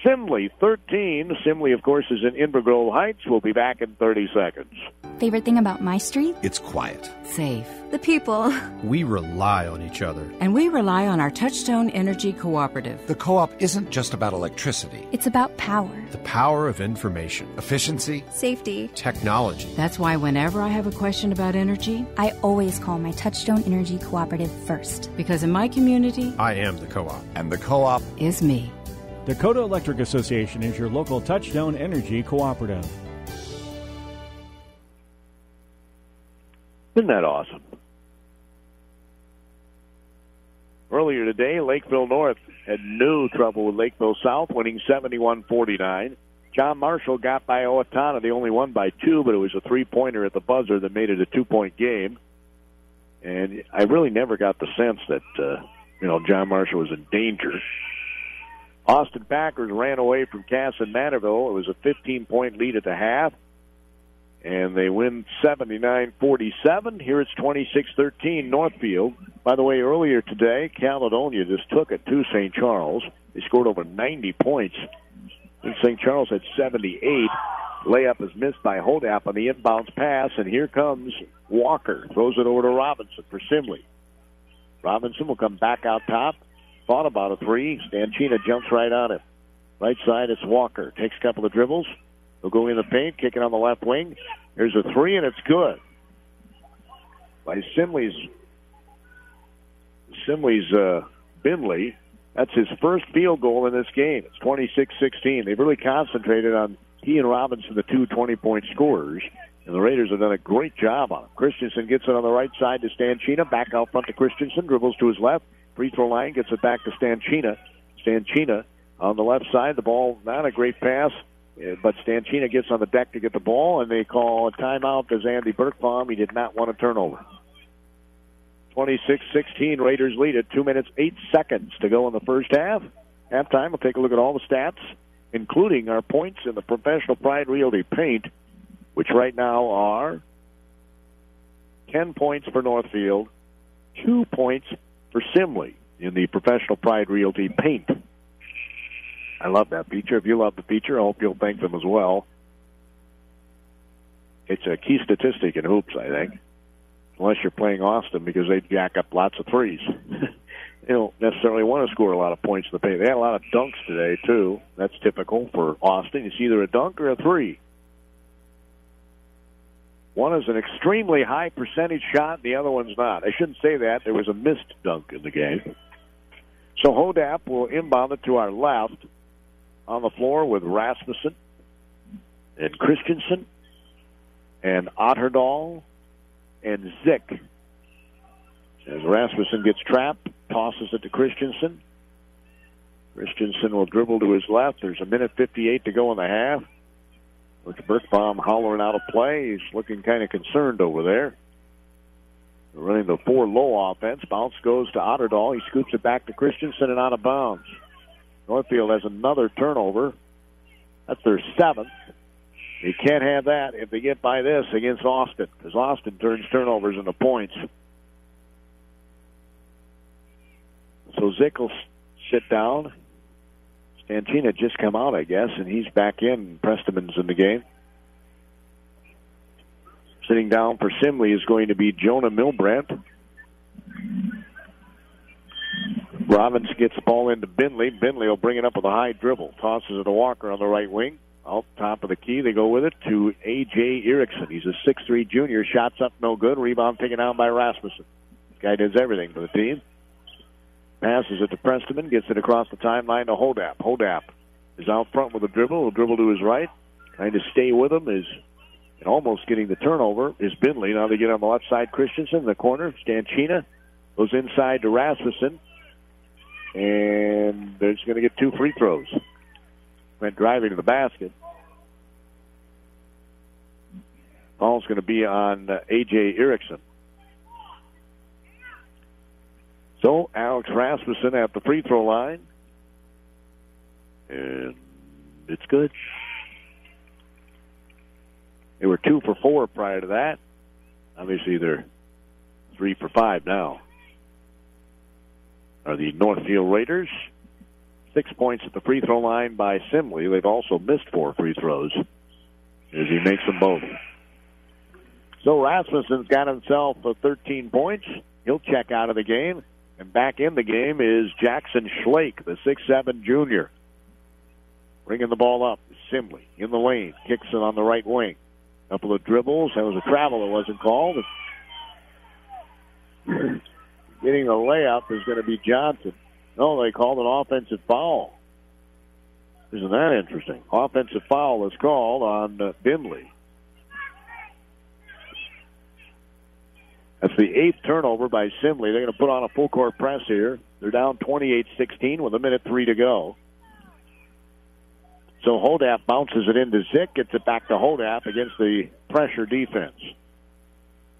Simley 13. Simley, of course, is in Inver Grove Heights. We'll be back in 30 seconds. Favorite thing about my street? It's quiet. Safe. The people. We rely on each other. And we rely on our Touchstone Energy Cooperative. The co-op isn't just about electricity. It's about power. The power of information. Efficiency. Safety. Technology. That's why whenever I have a question about energy, I always call my Touchstone Energy Cooperative first. Because in my community, I am the co-op. And the co-op is me. Dakota Electric Association is your local Touchstone Energy Cooperative. Isn't that awesome? Earlier today, Lakeville North had no trouble with Lakeville South, winning 71-49. John Marshall got by Owatonna. They only won by 2, but it was a three-pointer at the buzzer that made it a 2-point game. And I really never got the sense that, John Marshall was in danger. Austin Packers ran away from Cass and Manorville. It was a 15-point lead at the half. And they win 79-47. Here it's 26-13 Northfield. By the way, earlier today, Caledonia just took it to St. Charles. They scored over 90 points. And St. Charles had 78. Layup is missed by Hodap on the inbounds pass. And here comes Walker. Throws it over to Robinson for Simley. Robinson will come back out top. Thought about a three. Stanchina jumps right on him. Right side, it's Walker. Takes a couple of dribbles. He'll go in the paint, kick it on the left wing. There's a three, and it's good. By Simley's Bindley. That's his first field goal in this game. It's 26-16. They've really concentrated on he and Robinson, the two 20-point scorers. And the Raiders have done a great job on him. Christensen gets it on the right side to Stanchina. Back out front to Christensen. Dribbles to his left. Free throw line, gets it back to Stanchina. Stanchina on the left side. The ball, not a great pass, but Stanchina gets on the deck to get the ball, and they call a timeout as Andy Birkbaum. He did not want a turnover. 26-16, Raiders lead at 2 minutes, 8 seconds to go in the first half. Halftime, we'll take a look at all the stats, including our points in the Professional Pride Realty paint, which right now are 10 points for Northfield, 2 points for Simley in the Professional Pride Realty paint. I love that feature. If you love the feature, I hope you'll thank them as well. It's a key statistic in hoops, I think, unless you're playing Austin, because they jack up lots of threes. They don't necessarily want to score a lot of points in the paint. They had a lot of dunks today, too. That's typical for Austin. It's either a dunk or a three. One is an extremely high percentage shot, the other one's not. I shouldn't say that. There was a missed dunk in the game. So Hodap will inbound it to our left on the floor with Rasmussen and Christensen and Otterdahl and Zick. As Rasmussen gets trapped, tosses it to Christensen. Christensen will dribble to his left. There's 1:58 to go in the half. Coach Birkbaum hollering out of play. He's looking kind of concerned over there. They're running the 4-low offense. Bounce goes to Otterdahl. He scoops it back to Christensen and out of bounds. Northfield has another turnover. That's their 7th. You can't have that if they get by this against Austin, because Austin turns turnovers into points. So Zick will sit down. Stanchina just come out, I guess, and he's back in. Presteman's in the game. Sitting down for Simley is going to be Jonah Milbrandt. Robbins gets the ball into Bindley. Bindley will bring it up with a high dribble. Tosses it to Walker on the right wing. Out top of the key, they go with it to A.J. Erickson. He's a 6'3 junior. Shots up, no good. Rebound taken out by Rasmussen. This guy does everything for the team. Passes it to Presteman. Gets it across the timeline to Hodap. Hodap is out front with a dribble. He'll dribble to his right. Trying to stay with him is almost getting the turnover is Bindley. Now they get on the left side. Christensen in the corner. Stanchina goes inside to Rasmussen. And they're just going to get 2 free throws. Went driving to the basket. Ball's going to be on A.J. Erickson. So Alex Rasmussen at the free throw line. And it's good. They were 2 for 4 prior to that. Obviously they're 3 for 5 now. Are the Northfield Raiders. 6 points at the free throw line by Simley. They've also missed 4 free throws as he makes them both. So Rasmussen's got himself 13 points. He'll check out of the game. And back in the game is Jackson Schlake, the 6'7 junior. Bringing the ball up. Simley in the lane. Kicks it on the right wing. Couple of dribbles. That was a travel that wasn't called. Getting a layup is going to be Johnson. No, they called an offensive foul. Isn't that interesting? Offensive foul is called on Bindley. That's the 8th turnover by Simley. They're going to put on a full-court press here. They're down 28-16 with 1:03 to go. So Hodap bounces it into Zick, gets it back to Hodap against the pressure defense.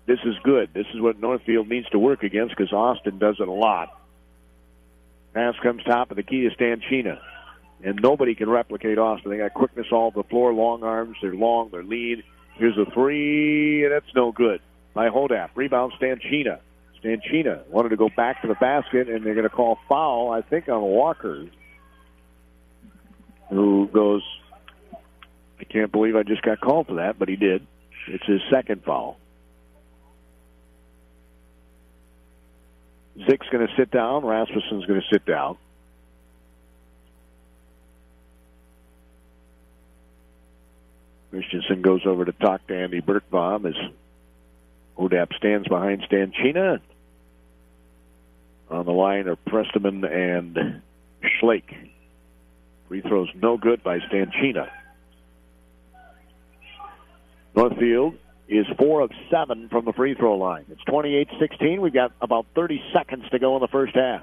This is good. This is what Northfield needs to work against because Austin does it a lot. Pass comes top of the key to Stanchina. And nobody can replicate Austin. They got quickness all over the floor, long arms. They're long, they're lean. Here's a 3, and that's no good by Hodap. Rebound Stanchina. Stanchina wanted to go back to the basket, and they're going to call foul, I think, on Walker, who goes, I can't believe I just got called for that, but he did. It's his 2nd foul. Zick's going to sit down. Rasmussen's going to sit down. Christensen goes over to talk to Andy Birkbaum as Hodap stands behind Stanchina. On the line are Presteman and Schlake. Free throws no good by Stanchina. Northfield is 4 of 7 from the free throw line. It's 28-16. We've got about 30 seconds to go in the first half.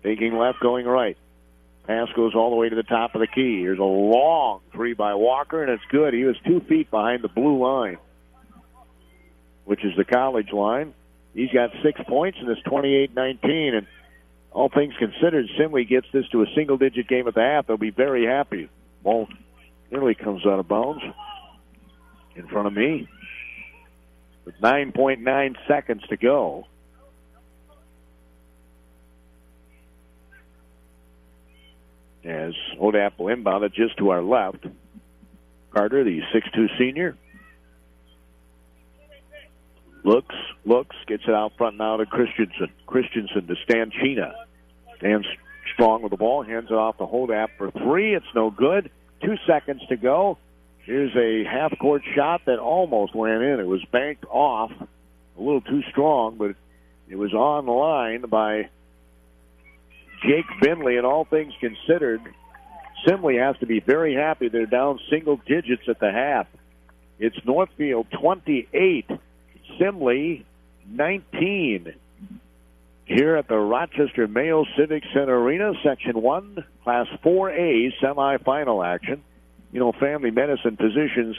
Taking left, going right. Pass goes all the way to the top of the key. Here's a long 3 by Walker, and it's good. He was 2 feet behind the blue line, which is the college line. He's got 6 points, and it's 28-19. And all things considered, Simley gets this to a single-digit game at the half. They'll be very happy. Ball nearly comes out of bounds in front of me with 9.9 seconds to go. As Hodap will inbound it just to our left. Carter, the 6'2 senior. Looks, gets it out front now to Christensen. Christensen to Stanchina. Stands strong with the ball, hands it off to Hodap for 3. It's no good. 2 seconds to go. Here's a half-court shot that almost went in. It was banked off a little too strong, but it was on the line by Jake Bentley. And all things considered, Simley has to be very happy they're down single digits at the half. It's Northfield 28, Simley 19. Here at the Rochester Mayo Civic Center Arena, Section 1, Class 4A semifinal action. You know, family medicine physicians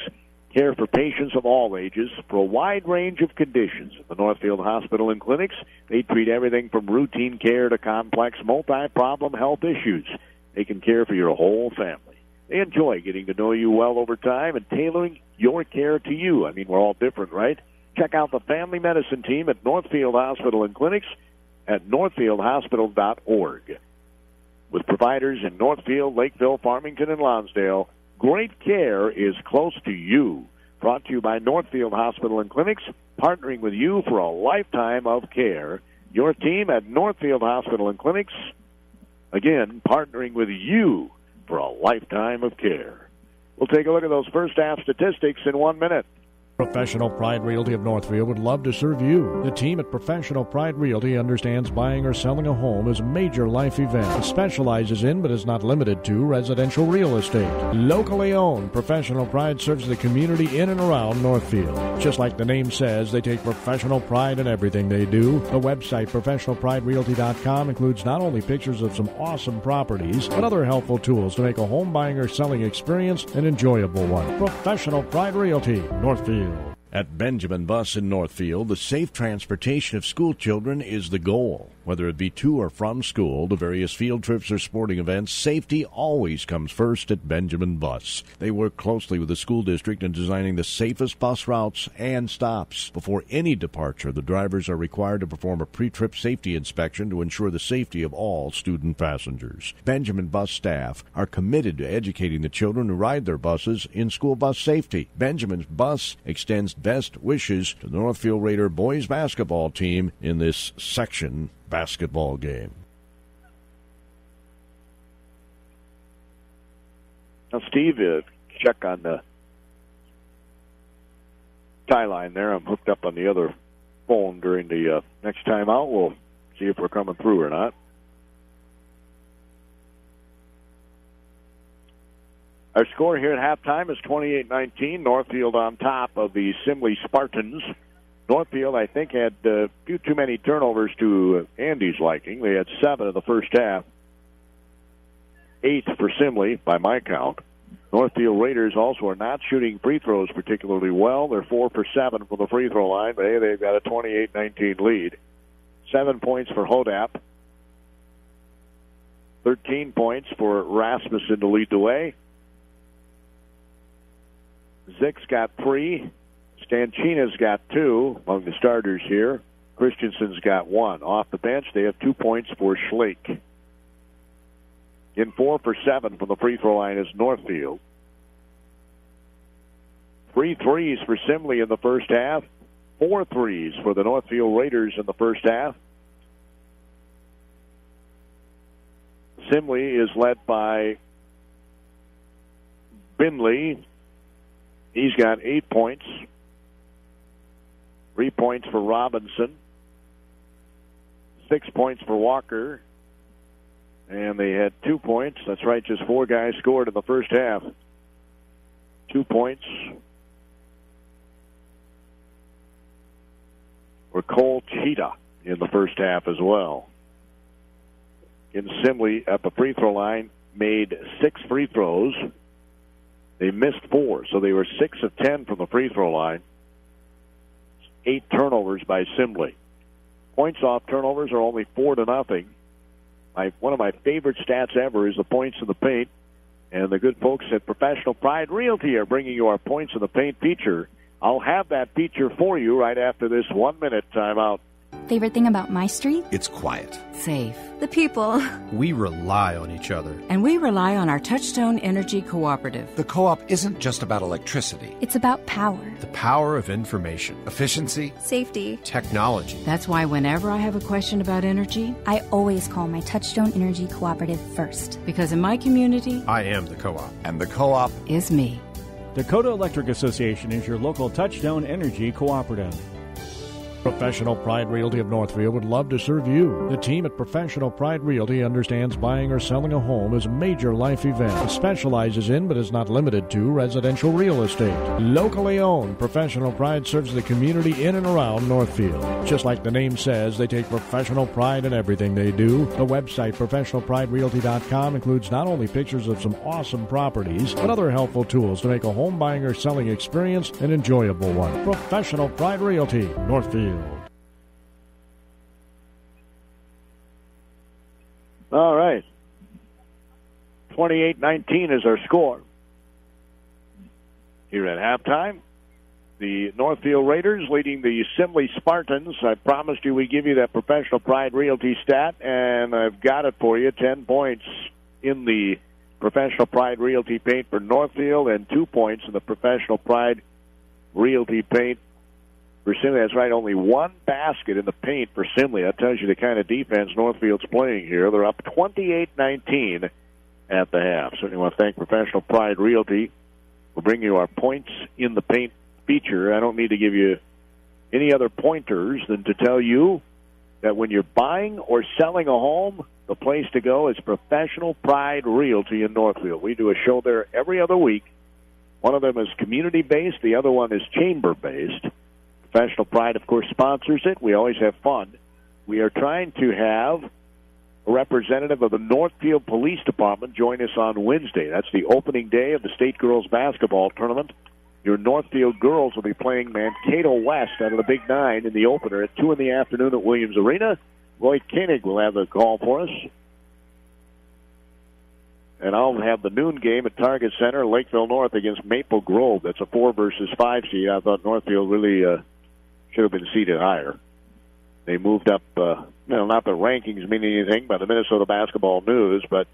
care for patients of all ages for a wide range of conditions. At the Northfield Hospital and Clinics, they treat everything from routine care to complex multi-problem health issues. They can care for your whole family. They enjoy getting to know you well over time and tailoring your care to you. I mean, we're all different, right? Check out the family medicine team at Northfield Hospital and Clinics at northfieldhospital.org. With providers in Northfield, Lakeville, Farmington, and Lonsdale, great care is close to you. Brought to you by Northfield Hospital and Clinics, partnering with you for a lifetime of care. Your team at Northfield Hospital and Clinics, again, partnering with you for a lifetime of care. We'll take a look at those first half statistics in 1 minute. Professional Pride Realty of Northfield would love to serve you. The team at Professional Pride Realty understands buying or selling a home is a major life event. It specializes in, but is not limited to, residential real estate. Locally owned, Professional Pride serves the community in and around Northfield. Just like the name says, they take professional pride in everything they do. The website, professionalpriderealty.com, includes not only pictures of some awesome properties, but other helpful tools to make a home buying or selling experience an enjoyable one. Professional Pride Realty, Northfield. At Benjamin Bus in Northfield, the safe transportation of school children is the goal. Whether it be to or from school, to various field trips or sporting events, safety always comes first at Benjamin Bus. They work closely with the school district in designing the safest bus routes and stops. Before any departure, the drivers are required to perform a pre-trip safety inspection to ensure the safety of all student passengers. Benjamin Bus staff are committed to educating the children who ride their buses in school bus safety. Benjamin Bus extends best wishes to the Northfield Raider boys basketball team in this section basketball game. Now, Steve, check on the tie line there. I'm hooked up on the other phone during the next time out. We'll see if we're coming through or not. Our score here at halftime is 28-19. Northfield on top of the Simley Spartans. Northfield, I think, had a few too many turnovers to Andy's liking. They had 7 in the first half. 8 for Simley, by my count. Northfield Raiders also are not shooting free throws particularly well. They're 4 for 7 from the free throw line, but hey, they've got a 28-19 lead. 7 points for Hodap. 13 points for Rasmussen to lead the way. Zick's got 3. Stanchina's got 2 among the starters here. Christensen's got 1. Off the bench, they have 2 points for Schlake. In 4 for 7 from the free throw line is Northfield. 3 threes for Simley in the first half. 4 threes for the Northfield Raiders in the first half. Simley is led by Bentley. He's got 8 points. 3 points for Robinson. 6 points for Walker. And they had 2 points. That's right, just 4 guys scored in the first half. 2 points for Cole Cheetah in the first half as well. In Simley at the free throw line made 6 free throws. They missed 4, so they were 6 of 10 from the free throw line. 8 turnovers by Simley. Points off turnovers are only 4-0. One of my favorite stats ever is the points in the paint. And the good folks at Professional Pride Realty are bringing you our points in the paint feature. I'll have that feature for you right after this 1-minute timeout. Favorite thing about my street? It's quiet. Safe. The people. We rely on each other. And we rely on our Touchstone Energy Cooperative. The co-op isn't just about electricity. It's about power. The power of information. Efficiency. Safety. Technology. That's why whenever I have a question about energy, I always call my Touchstone Energy Cooperative first. because in my community I am the co-op. And the co-op is me. Dakota Electric Association is your local Touchstone Energy Cooperative. Professional Pride Realty of Northfield would love to serve you. The team at Professional Pride Realty understands buying or selling a home is a major life event. It specializes in, but is not limited to, residential real estate. Locally owned, Professional Pride serves the community in and around Northfield. Just like the name says, they take professional pride in everything they do. The website, professionalpriderealty.com, includes not only pictures of some awesome properties, but other helpful tools to make a home buying or selling experience an enjoyable one. Professional Pride Realty, Northfield. All right. 28-19 is our score. Here at halftime, the Northfield Raiders leading the Simley Spartans. I promised you we'd give you that Professional Pride Realty stat, and I've got it for you. 10 points in the Professional Pride Realty paint for Northfield and 2 points in the Professional Pride Realty paint for Simley. That's right, only one basket in the paint for Simley. That tells you the kind of defense Northfield's playing here. They're up 28-19 at the half. Certainly want to thank Professional Pride Realty. We'll bring you our points in the paint feature. I don't need to give you any other pointers than to tell you that when you're buying or selling a home, the place to go is Professional Pride Realty in Northfield. We do a show there every other week. One of them is community-based. The other one is chamber-based. Professional Pride, of course, sponsors it. We always have fun. We are trying to have a representative of the Northfield Police Department join us on Wednesday. That's the opening day of the state girls basketball tournament. Your Northfield girls will be playing Mankato West out of the Big Nine in the opener at 2 in the afternoon at Williams Arena. Roy Koenig will have the call for us. And I'll have the noon game at Target Center, Lakeville North against Maple Grove. That's a 4 versus 5 seed. I thought Northfield really should have been seated higher. They moved up, not the rankings mean anything by the Minnesota Basketball News, but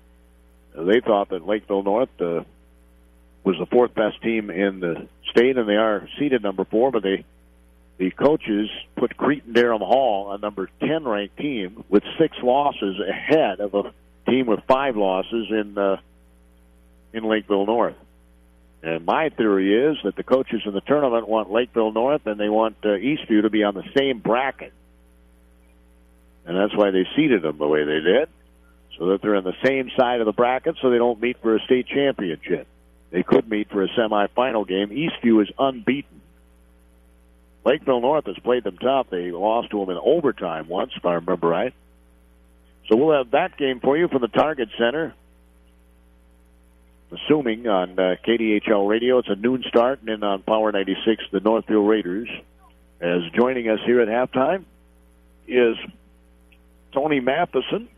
they thought that Lakeville North was the 4th best team in the state, and they are seated number 4, but the coaches put Cretin-Derham Hall, a number 10 ranked team, with 6 losses ahead of a team with 5 losses in Lakeville North. And my theory is that the coaches in the tournament want Lakeville North and they want Eastview to be on the same bracket. And that's why they seeded them the way they did, so that they're on the same side of the bracket so they don't meet for a state championship. They could meet for a semifinal game. Eastview is unbeaten. Lakeville North has played them tough. They lost to them in overtime once, if I remember right. So we'll have that game for you from the Target Center. Assuming on KDHL radio, it's a noon start, and then on Power 96, the Northfield Raiders. As joining us here at halftime is Tony Matheson.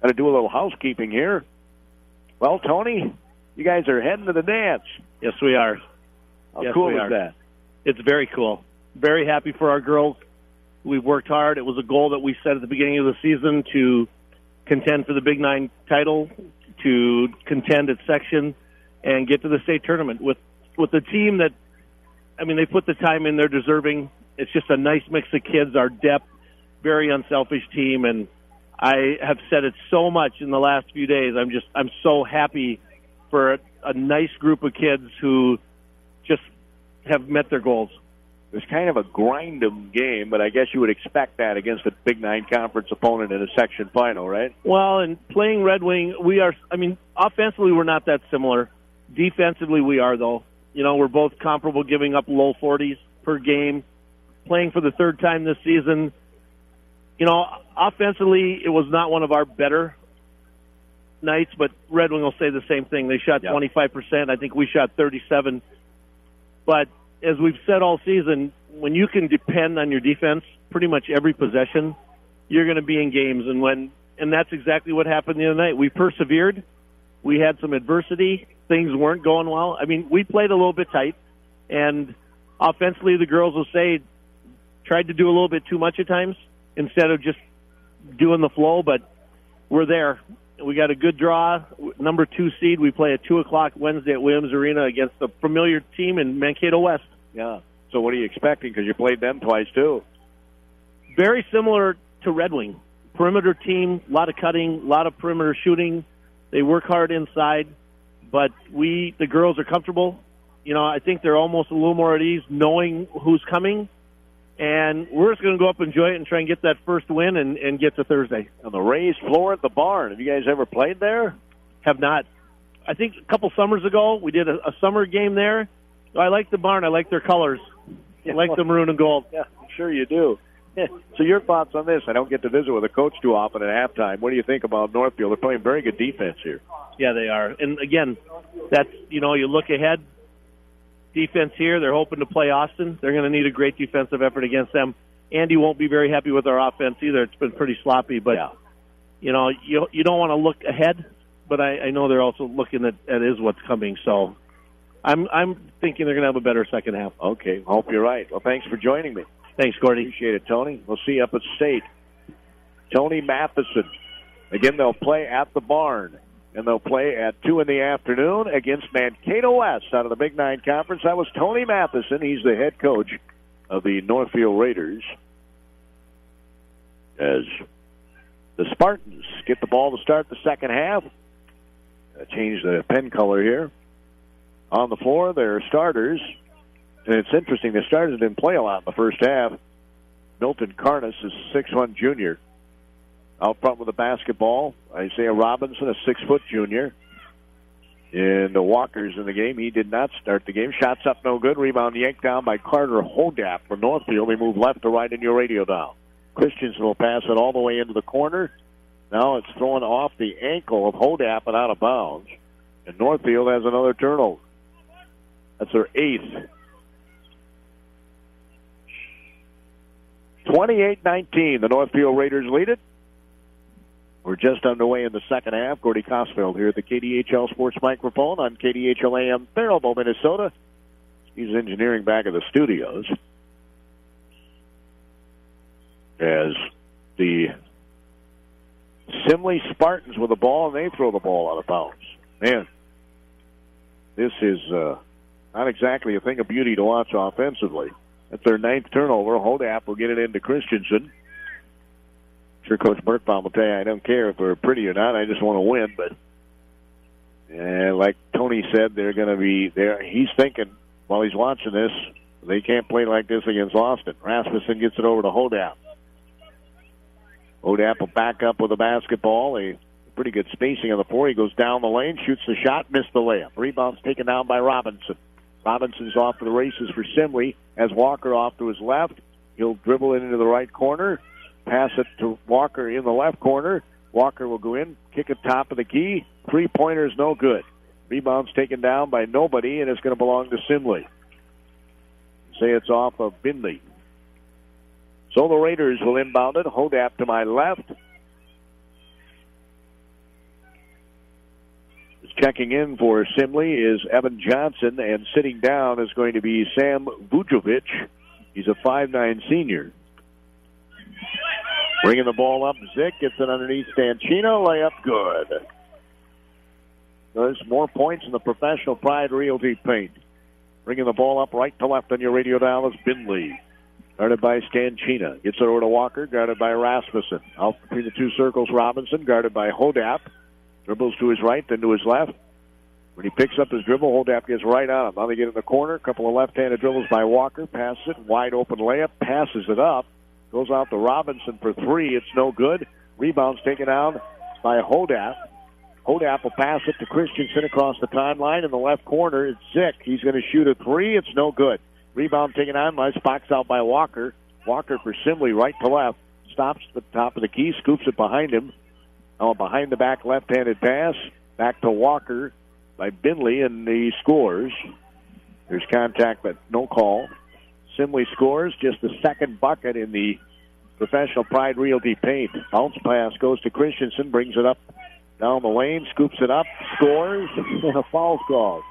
Got to do a little housekeeping here. Well, Tony, you guys are heading to the dance. Yes, we are. How cool is that? It's very cool. Very happy for our girls. We've worked hard. It was a goal that we set at the beginning of the season to contend for the Big Nine title, to contend at section, and get to the state tournament with a team that, they put the time in. They're deserving. It's just a nice mix of kids. Our depth, very unselfish team, and I have said it so much in the last few days. I'm so happy for a nice group of kids who just have met their goals. It was kind of a grind-em game, but I guess you would expect that against a Big Nine Conference opponent in a section final, right? Well, and playing Red Wing, offensively we're not that similar. Defensively we are, though. We're both comparable, giving up low 40s per game. Playing for the 3rd time this season, offensively it was not one of our better nights, but Red Wing will say the same thing. They shot 25%. I think we shot 37%. But as we've said all season, when you can depend on your defense pretty much every possession, you're going to be in games. And that's exactly what happened the other night. We persevered. We had some adversity. Things weren't going well. We played a little bit tight. And offensively, the girls will say, tried to do a little bit too much at times instead of just doing the flow. But we're there. We got a good draw, number 2 seed. We play at 2 o'clock Wednesday at Williams Arena against a familiar team in Mankato West. Yeah. So what are you expecting? Because you played them twice, too. Very similar to Red Wing. Perimeter team, a lot of cutting, a lot of perimeter shooting. They work hard inside. but the girls are comfortable. I think they're almost a little more at ease knowing who's coming. And we're just going to go up and enjoy it and try and get that first win and get to Thursday. On the raised floor at the barn. Have you guys ever played there? Have not. I think a couple summers ago we did a summer game there. I like the barn. I like their colors. I like the maroon and gold. Yeah, I'm sure you do. So your thoughts on this? I don't get to visit with a coach too often at halftime. What do you think about Northfield? They're playing very good defense here. Yeah, they are. And, again, that's, you look ahead. Defense here, they're hoping to play Austin. They're going to need a great defensive effort against them. Andy won't be very happy with our offense either. It's been pretty sloppy. But, you don't want to look ahead. But I know they're also looking at what's coming. So I'm thinking they're going to have a better second half. Okay, hope you're right. Well, thanks for joining me. Thanks, Gordy. Appreciate it, Tony. We'll see you up at State. Tony Matheson. Again, they'll play at the barn, and they'll play at 2 in the afternoon against Mankato West out of the Big 9 Conference. That was Tony Matheson. He's the head coach of the Northfield Raiders. As the Spartans get the ball to start the second half. Change the pen color here. On the floor, their starters. And it's interesting, the starters didn't play a lot in the first half. Milton Carnes is 6'1" junior. Out front with the basketball, Isaiah Robinson, a 6-foot junior. And the Walker's in the game. He did not start the game. Shots up, no good. Rebound yanked down by Carter Hodap for Northfield. They move left to right in your radio dial. Christensen will pass it all the way into the corner. Now it's thrown off the ankle of Hodap and out of bounds. And Northfield has another turnover. That's their 8th. 28-19, the Northfield Raiders lead it. We're just underway in the second half. Gordy Kosfeld here at the KDHL Sports Microphone on KDHL AM Faribault, Minnesota. He's engineering back at the studios. As the Simley Spartans with the ball, and they throw the ball out of bounds. Man, this is not exactly a thing of beauty to watch offensively. That's their 9th turnover. Hodap will get it into Christensen. Sure, Coach Birkbaum will tell you, I don't care if we're pretty or not. I just want to win. But like Tony said, they're going to be there. He's thinking while he's watching this, they can't play like this against Austin. Rasmussen gets it over to Hodap. Hodap will back up with the basketball. A pretty good spacing on the floor. He goes down the lane, shoots the shot, missed the layup. Rebound's taken down by Robinson. Robinson's off to the races for Simley. Has Walker off to his left. He'll dribble it into the right corner. Pass it to Walker in the left corner. Walker will go in, kick it top of the key. 3-pointer is no good. Rebound's taken down by nobody, and it's going to belong to Simley. Say it's off of Bindley. So the Raiders will inbound it. Hodap to my left. Checking in for Simley is Evan Johnson, and sitting down is going to be Sam Vujovic. He's a 5'9" senior. Bringing the ball up, Zick gets it underneath Stanchino. Layup good. There's more points in the Professional Pride Realty paint. Bringing the ball up right to left on your radio dial is Bindley. Guarded by Stanchina. Gets it over to Walker, guarded by Rasmussen. Out between the two circles, Robinson, guarded by Hodap. Dribbles to his right, then to his left. When he picks up his dribble, Hodap gets right on him. Now they get in the corner. A couple of left-handed dribbles by Walker. Passes it. Wide open layup. Passes it up. Goes out to Robinson for 3. It's no good. Rebound's taken out by Hodap. Hodap will pass it to Christensen across the timeline. In the left corner, it's Zick. He's going to shoot a 3. It's no good. Rebound taken out. Nice box out by Walker. Walker for Simley, right to left. Stops at the top of the key. Scoops it behind him. Oh, behind the back left-handed pass. Back to Walker by Bindley, and he scores. There's contact, but no call. Simley scores, just the second bucket in the Professional Pride Realty paint. Bounce pass goes to Christensen, brings it up down the lane, scoops it up, scores, and a foul's called.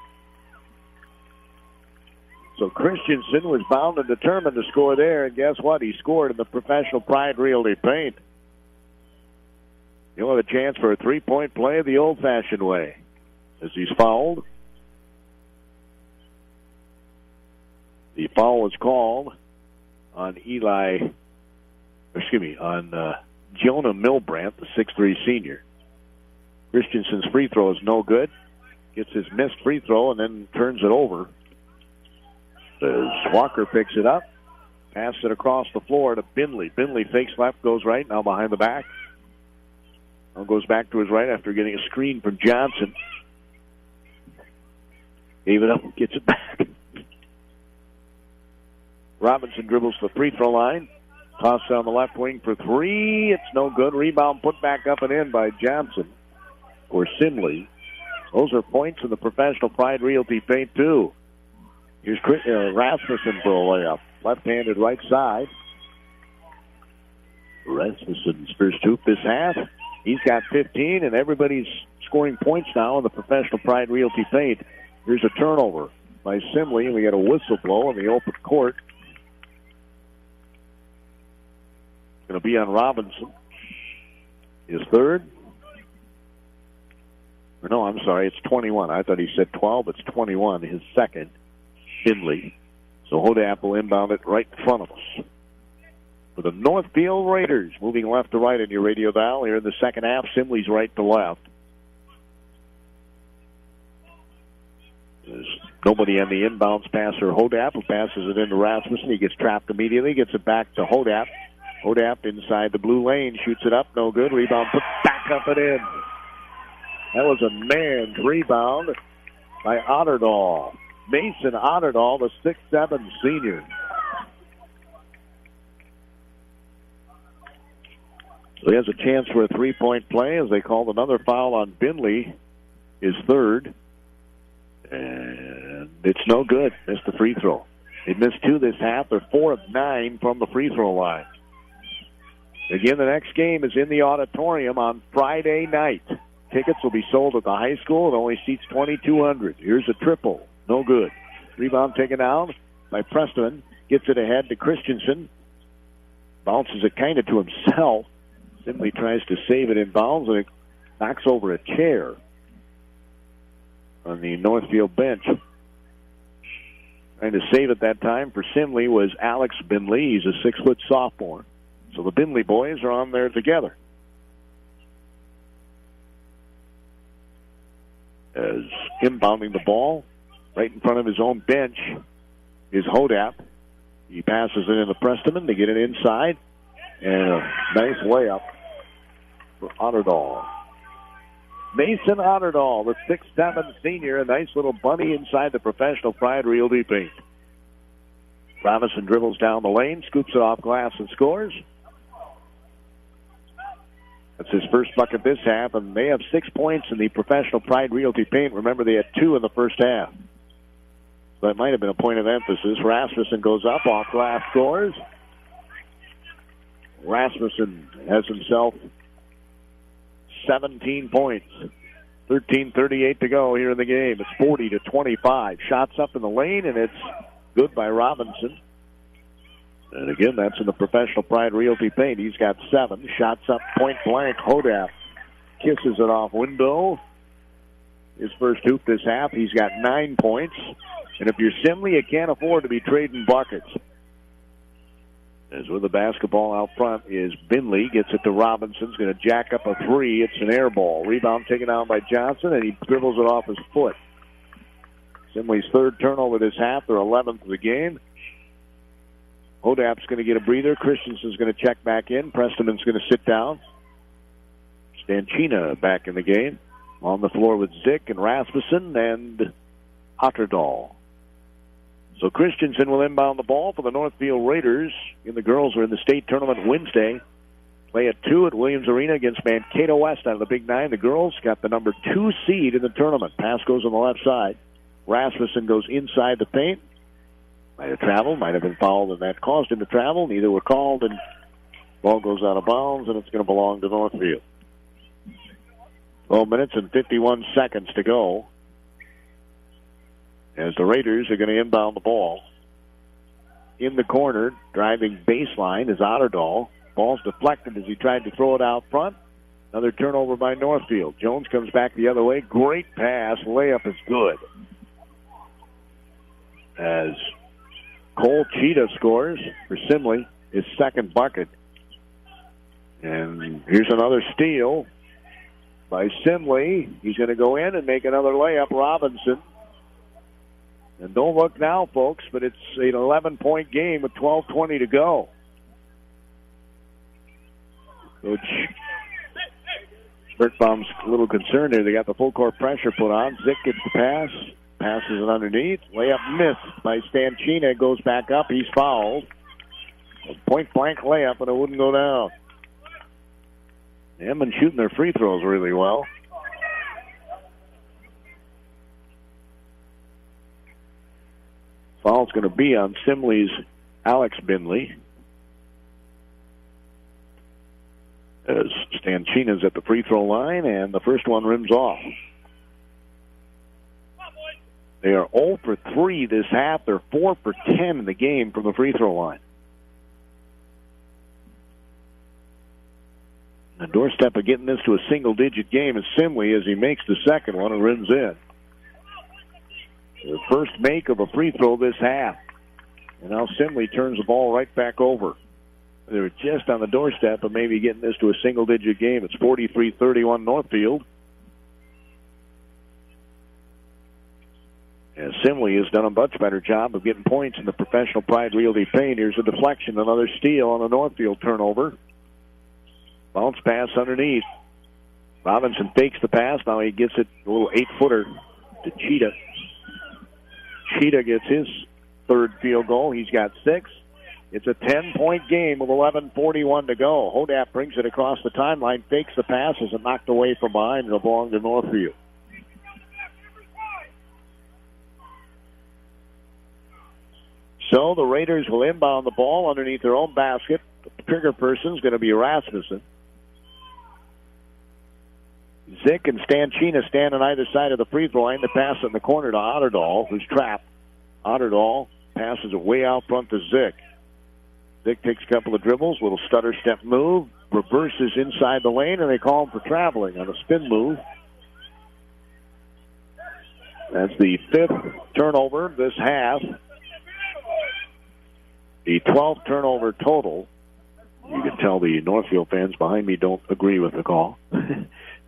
So Christensen was bound and determined to score there, and guess what? He scored in the Professional Pride Realty paint. He'll have a chance for a 3-point play the old-fashioned way as he's fouled. The foul was called on Jonah Milbrandt, the 6'3" senior. Christensen's free throw is no good. gets his missed free throw and then turns it over. As Walker picks it up, passes it across the floor to Binley. Binley fakes left, goes right, now behind the back. Now goes back to his right after getting a screen from Johnson. Gave it up and gets it back. Robinson dribbles the free throw line. Toss down the left wing for three. It's no good. Rebound put back up and in by Johnson or Simley. Those are points in the Professional Pride Realty paint, too. Here's Rasmussen for a layup. Left-handed right side. Rasmussen's first hoop this half. He's got 15, and everybody's scoring points now in the Professional Pride Realty paint. Here's a turnover by Simley, and we get a whistle blow in the open court. Going to be on Robinson. His third. Or no, I'm sorry, it's 21. I thought he said 12. It's 21. His second, Finley. So Hodap will inbound it right in front of us. For the Northfield Raiders, moving left to right in your radio dial here in the second half. Simley's right to left. There's nobody on the inbounds passer. Hodap, who passes it into Rasmussen. He gets trapped immediately, gets it back to Hodap. Hodap inside the blue lane, shoots it up, no good. Rebound put back up and in. That was a man's rebound by Otterdahl. Mason Otterdahl, the 6'7" senior. So he has a chance for a three-point play as they called another foul on Binley, his third. And it's no good. Missed the free throw. They missed two this half. They're 4 of 9 from the free throw line. Again, the next game is in the auditorium on Friday night. Tickets will be sold at the high school. It only seats 2,200. Here's a triple. No good. Rebound taken down by Preston. Gets it ahead to Christensen. Bounces it kind of to himself. Simply tries to save it in bounds, and it knocks over a chair on the Northfield bench. Trying to save it that time for Simley was Alex Binley. He's a 6-foot sophomore. So the Binley boys are on there together. As inbounding the ball right in front of his own bench is Hodap. He passes it into Preston to get it inside. And a nice layup for Otterdahl. Mason Otterdahl, the 6'7" senior, a nice little bunny inside the Professional Pride Realty paint. Robinson dribbles down the lane, scoops it off glass and scores. That's his first bucket this half, and they have 6 points in the Professional Pride Realty paint. Remember, they had 2 in the first half. That might have been a point of emphasis. Rasmussen goes up, off glass, scores. Rasmussen has himself 17 points. 13:38 to go here in the game. It's 40-25. Shots up in the lane, and it's good by Robinson. And again, that's in the Professional Pride Realty paint. He's got 7. Shots up, point blank. Hodap kisses it off window. His first hoop this half. He's got 9 points. And if you're Simley, you can't afford to be trading buckets. As with the basketball out front is Binley. Gets it to Robinson's going to jack up a three. It's an air ball. Rebound taken out by Johnson, and he dribbles it off his foot. Simley's third turnover this half. Their 11th of the game. Hodap's going to get a breather. Christensen's going to check back in. Preston's going to sit down. Stanchina back in the game. On the floor with Zick and Rasmussen and Otterdahl. So Christensen will inbound the ball for the Northfield Raiders. And the girls are in the state tournament Wednesday. Play at 2 at Williams Arena against Mankato West out of the Big Nine. The girls got the number 2 seed in the tournament. Pass goes on the left side. Rasmussen goes inside the paint. Might have traveled, might have been fouled, and that caused him to travel. Neither were called, and ball goes out of bounds, and it's going to belong to Northfield. 12 minutes and 51 seconds to go as the Raiders are going to inbound the ball. In the corner, driving baseline is Otterdahl. Ball's deflected as he tried to throw it out front. Another turnover by Northfield. Jones comes back the other way. Great pass. Layup is good. As Cole Cheetah scores for Simley, his second bucket. And here's another steal. by Simley. He's going to go in and make another layup, Robinson. And don't look now, folks, but it's an 11-point game with 12:20 to go. Coach Birkbaum's a little concerned here. They got the full court pressure put on. Zick gets the pass. Passes it underneath. Layup missed by Stanchina. Goes back up. He's fouled. A point-blank layup, and it wouldn't go down. They have been shooting their free throws really well. Foul's going to be on Simley's Alex Binley. As Stanchina's at the free throw line, and the first one rims off. They are 0 for 3 this half. They're 4 for 10 in the game from the free throw line. The doorstep of getting this to a single-digit game is Simley as he makes the second one and rims in. The first make of a free throw this half. And now Simley turns the ball right back over. They were just on the doorstep of maybe getting this to a single-digit game. It's 43-31 Northfield. And Simley has done a much better job of getting points in the Professional Pride Realty paint. Here's a deflection, another steal on a Northfield turnover. Bounce pass underneath. Robinson fakes the pass. Now he gets it, a little 8-footer to Cheetah. Cheetah gets his third field goal. He's got 6. It's a 10-point game with 11:41 to go. Hodap brings it across the timeline, fakes the pass, is knocked away from behind, and it'll belong to Northfield. So the Raiders will inbound the ball underneath their own basket. The trigger person is going to be Rasmussen. Zick and Stanchina stand on either side of the free throw line. The pass in the corner to Otterdahl, who's trapped. Otterdahl passes it way out front to Zick. Zick takes a couple of dribbles, little stutter step move, reverses inside the lane, and they call him for traveling on a spin move. That's the 5th turnover this half. The 12th turnover total. You can tell the Northfield fans behind me don't agree with the call.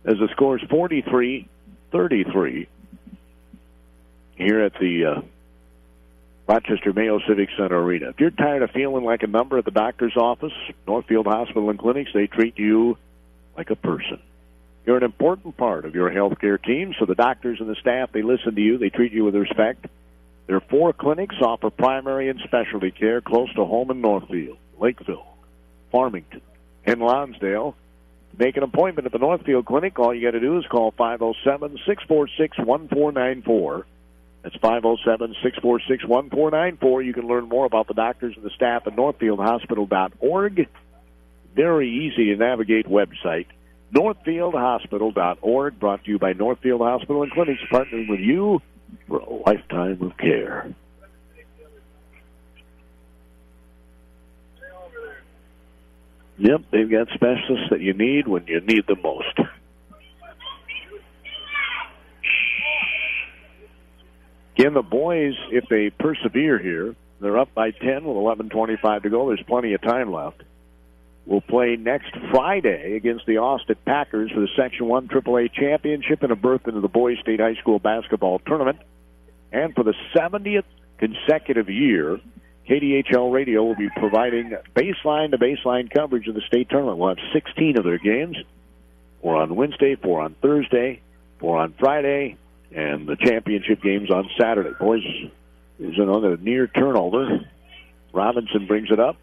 As the score is 43-33 here at the Rochester Mayo Civic Center Arena. If you're tired of feeling like a number at the doctor's office, Northfield Hospital and Clinics, they treat you like a person. You're an important part of your healthcare team, so the doctors and the staff, they listen to you, they treat you with respect. Their 4 clinics offer primary and specialty care close to home in Northfield, Lakeville, Farmington, and Lonsdale. To make an appointment at the Northfield Clinic, all you got to do is call 507-646-1494. That's 507-646-1494. You can learn more about the doctors and the staff at northfieldhospital.org. Very easy to navigate website, northfieldhospital.org, brought to you by Northfield Hospital and Clinics, partnering with you for a lifetime of care. Yep, they've got specialists that you need when you need them most. Again, the boys, if they persevere here, they're up by 10 with 11:25 to go. There's plenty of time left. We'll play next Friday against the Austin Packers for the Section 1 AAA Championship and a berth into the Boys State High School Basketball Tournament. And for the 70th consecutive year, KDHL Radio will be providing baseline-to-baseline coverage of the state tournament. We'll have 16 of their games, 4 on Wednesday, 4 on Thursday, 4 on Friday, and the championship games on Saturday. Boys, there's another near turnover. Robinson brings it up.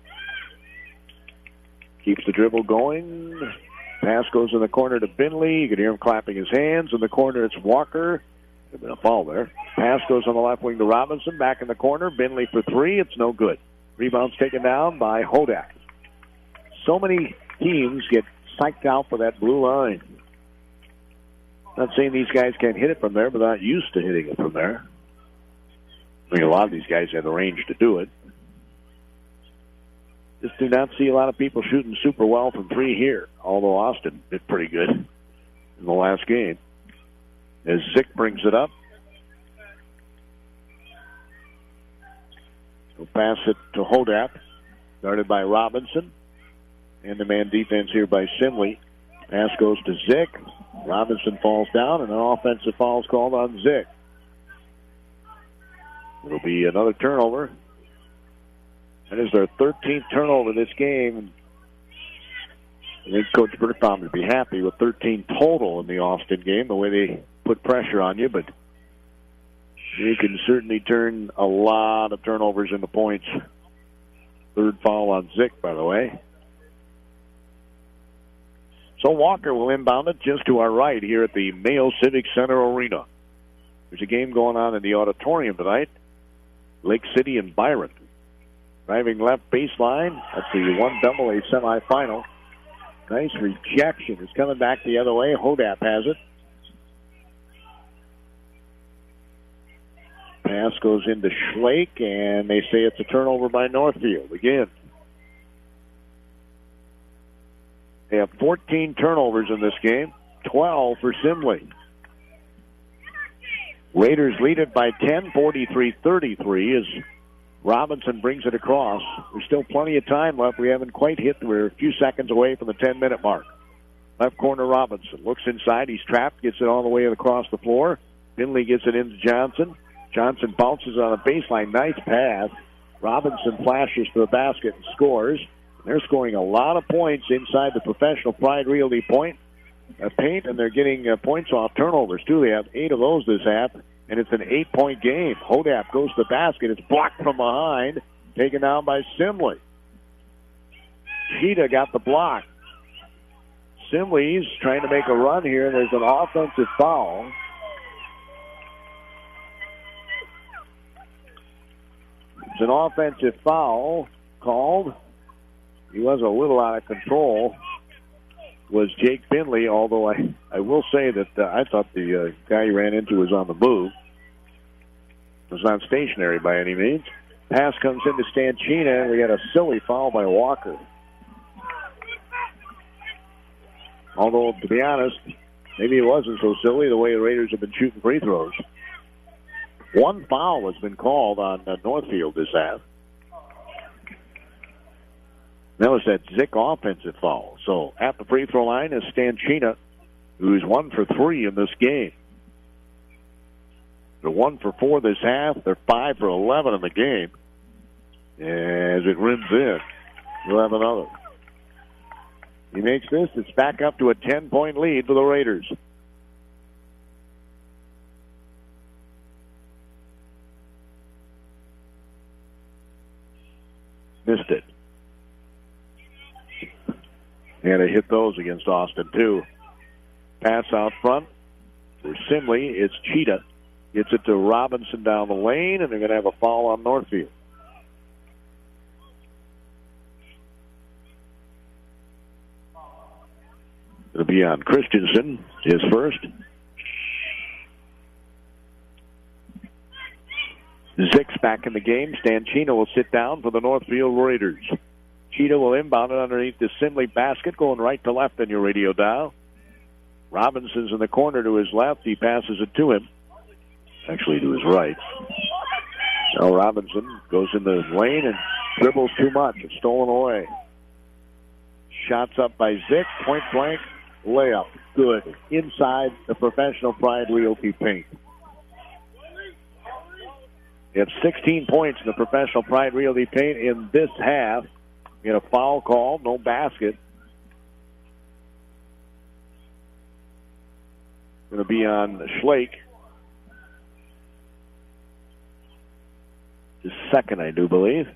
Keeps the dribble going. Pass goes in the corner to Binley. You can hear him clapping his hands. In the corner, it's Walker. There's been a foul there. Pass goes on the left wing to Robinson. Back in the corner. Binley for 3. It's no good. Rebound's taken down by Hodak. So many teams get psyched out for that blue line. Not saying these guys can't hit it from there, but not used to hitting it from there. I mean, a lot of these guys have the range to do it. Just do not see a lot of people shooting super well from 3 here, although Austin did pretty good in the last game. As Zick brings it up. He'll pass it to Hodap, guarded by Robinson. And the man defense here by Simley. Pass goes to Zick. Robinson falls down, and an offensive foul is called on Zick. It'll be another turnover. That is their 13th turnover this game. I think Coach Berthom would be happy with 13 total in the Austin game, the way they put pressure on you, but you can certainly turn a lot of turnovers into points. Third foul on Zick, by the way. So Walker will inbound it just to our right here at the Mayo Civic Center Arena. There's a game going on in the auditorium tonight. Lake City and Byron. Driving left baseline. That's the 1AA semifinal. Nice rejection. It's coming back the other way. Hodap has it. Pass goes into Schlake, and they say it's a turnover by Northfield again. They have 14 turnovers in this game, 12 for Simley. Raiders lead it by 10, 43-33 as Robinson brings it across. There's still plenty of time left. We haven't quite hit. We're a few seconds away from the 10-minute mark. Left corner Robinson looks inside. He's trapped, gets it all the way across the floor. Finley gets it into Johnson. Johnson bounces on a baseline. Nice pass. Robinson flashes to the basket and scores. They're scoring a lot of points inside the Professional Pride Realty paint, and they're getting points off turnovers, too. They have 8 of those this half, and it's an 8-point game. Hodap goes to the basket. It's blocked from behind, taken down by Simley. Cheetah got the block. Simley's trying to make a run here, and there's an offensive foul. It's an offensive foul called. He was a little out of control, was Jake Finley, although I will say that I thought the guy he ran into was on the move. Was not stationary by any means. Pass comes into Stanchina, and we had a silly foul by Walker. Although, to be honest, maybe it wasn't so silly the way the Raiders have been shooting free throws. One foul has been called on Northfield this half. That was that Zick offensive foul. So at the free throw line is Stanchina, who's 1 for 3 in this game. They're 1 for 4 this half. They're 5 for 11 in the game. As it rims in, we'll have another. He makes this. It's back up to a 10-point lead for the Raiders. Missed it. And they hit those against Austin, too. Pass out front for Simley. It's Cheetah. Gets it to Robinson down the lane, and they're going to have a foul on Northfield. It'll be on Christensen, his first. Zick's back in the game. Stanchina will sit down for the Northfield Raiders. Cheetah will inbound it underneath the Simley basket, going right to left on your radio dial. Robinson's in the corner to his left. He passes it to him. Actually, to his right. Now Robinson goes in the lane and dribbles too much. It's stolen away. Shots up by Zick. Point blank. Layup. Good. Inside the Professional Pride Realty paint. You have 16 points in the Professional Pride Realty paint in this half. You had a foul call, no basket. Going to be on Schlake. His second, I do believe.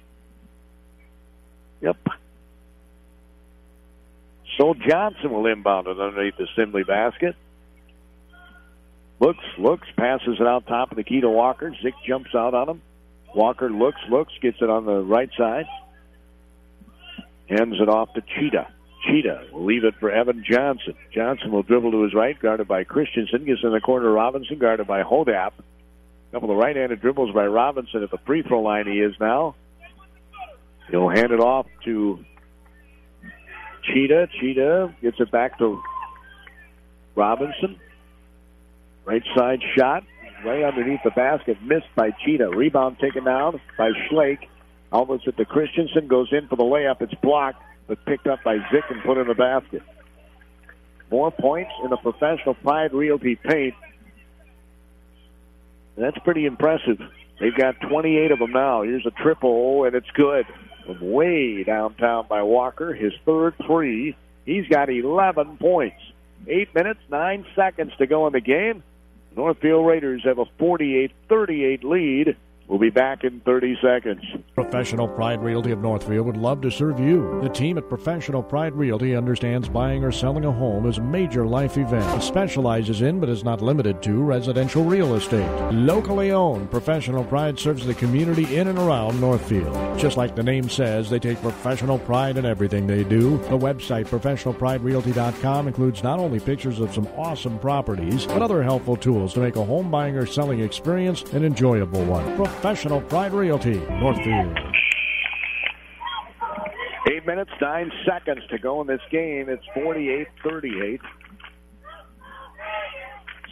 Yep. So Johnson will inbound it underneath the Simley basket. Looks, passes it out top of the key to Walker. Zick jumps out on him. Walker looks, gets it on the right side. Hands it off to Cheetah. Cheetah will leave it for Evan Johnson. Johnson will dribble to his right, guarded by Christensen. Gets in the corner Robinson, guarded by Hodap. A couple of right-handed dribbles by Robinson at the free throw line he is now. He'll hand it off to Cheetah. Cheetah gets it back to Robinson. Right side shot, right underneath the basket, missed by Cheetah. Rebound taken down by Schlake. Almost at the Christensen, goes in for the layup. It's blocked, but picked up by Zick and put in the basket. more points in the Professional Pride Realty paint. That's pretty impressive. They've got 28 of them now. Here's a triple, and it's good. From way downtown by Walker, his third three. He's got 11 points. 8 minutes, 9 seconds to go in the game. Northfield Raiders have a 48-38 lead. We'll be back in 30 seconds. Professional Pride Realty of Northfield would love to serve you. The team at Professional Pride Realty understands buying or selling a home is a major life event. It specializes in, but is not limited to, residential real estate. Locally owned, Professional Pride serves the community in and around Northfield. Just like the name says, they take professional pride in everything they do. The website, professionalpriderealty.com, includes not only pictures of some awesome properties, but other helpful tools to make a home buying or selling experience an enjoyable one. Professional Pride Realty, Northfield. 8 minutes, 9 seconds to go in this game. It's 48-38.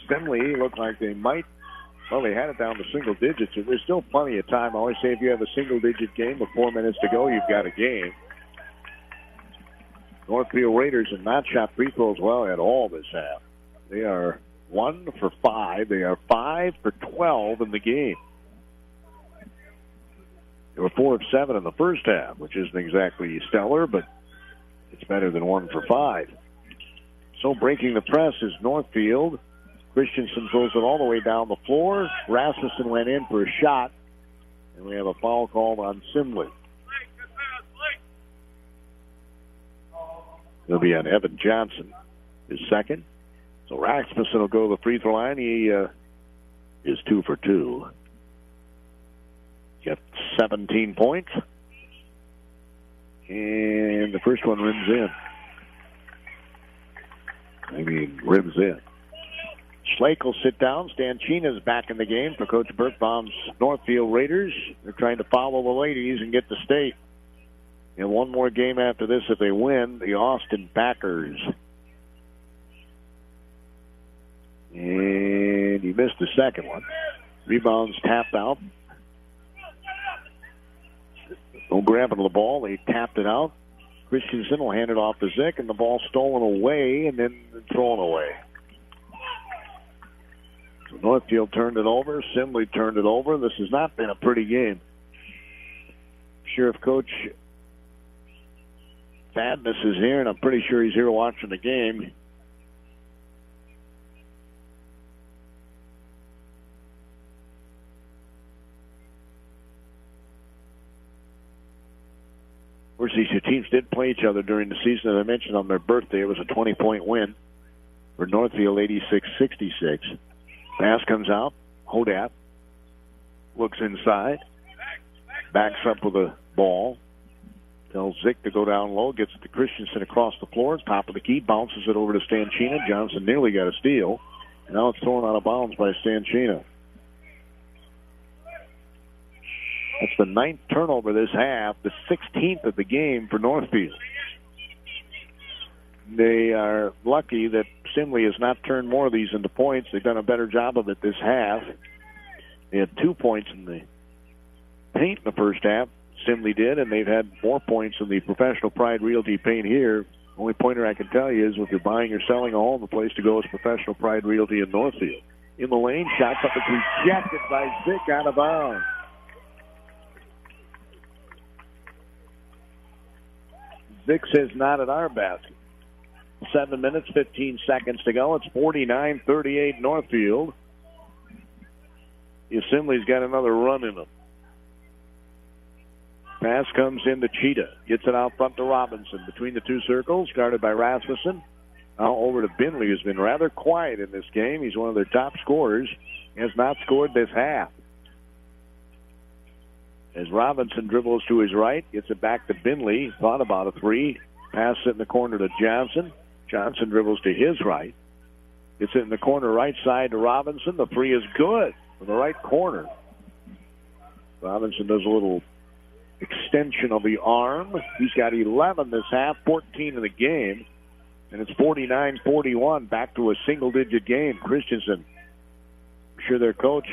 Simley looked like they might, well, they had it down to single digits. There's still plenty of time. I always say if you have a single-digit game with 4 minutes to go, you've got a game. Northfield Raiders have not shot free throws well at all this half. They are 1 for 5. They are 5 for 12 in the game. They were 4 of 7 in the first half, which isn't exactly stellar, but it's better than 1 for 5. So breaking the press is Northfield. Christensen throws it all the way down the floor. Rasmussen went in for a shot, and we have a foul called on Simley. It'll be on Evan Johnson, his second. So Rasmussen will go to the free throw line. He is 2 for 2. Got 17 points. And the first one rims in. Schlake will sit down. Stanchina's back in the game for Coach Birkbaum's Northfield Raiders. They're trying to follow the ladies and get to state. And one more game after this if they win, the Austin Packers. And he missed the second one. Rebounds tapped out. No grabbing of the ball. They tapped it out. Christensen will hand it off to Zick, and the ball stolen away and then thrown away. So Northfield turned it over. Simley turned it over. This has not been a pretty game. I'm sure if Coach Thadness is here, and I'm pretty sure he's here watching the game, of course, these two teams did play each other during the season. As I mentioned, on their birthday, it was a 20-point win for Northfield, 86-66. Pass comes out. Hodat looks inside. Backs up with a ball. Tells Zick to go down low. Gets it to Christensen across the floor. Top of the key. Bounces it over to Stanchina. Johnson nearly got a steal. And now it's thrown out of bounds by Stanchina. That's the 9th turnover this half, the 16th of the game for Northfield. They are lucky that Simley has not turned more of these into points. They've done a better job of it this half. They had 2 points in the paint in the first half. Simley did, and they've had more points in the Professional Pride Realty paint here. Only pointer I can tell you is if you're buying or selling a home, the place to go is Professional Pride Realty in Northfield. In the lane, shots up, it's rejected by Zick out of bounds. Zick says not at our basket. 7 minutes, 15 seconds to go. It's 49-38 Northfield. The Assembly's got another run in them. Pass comes into Cheetah. Gets it out front to Robinson. Between the two circles, guarded by Rasmussen. Now over to Binley, who's been rather quiet in this game. He's one of their top scorers. He has not scored this half. As Robinson dribbles to his right, gets it back to Binley. Thought about a three. Pass it in the corner to Johnson. Johnson dribbles to his right. Gets it in the corner right side to Robinson. The three is good from the right corner. Robinson does a little extension of the arm. He's got 11 this half, 14 in the game. And it's 49-41, back to a single-digit game. Christensen, I'm sure their coach,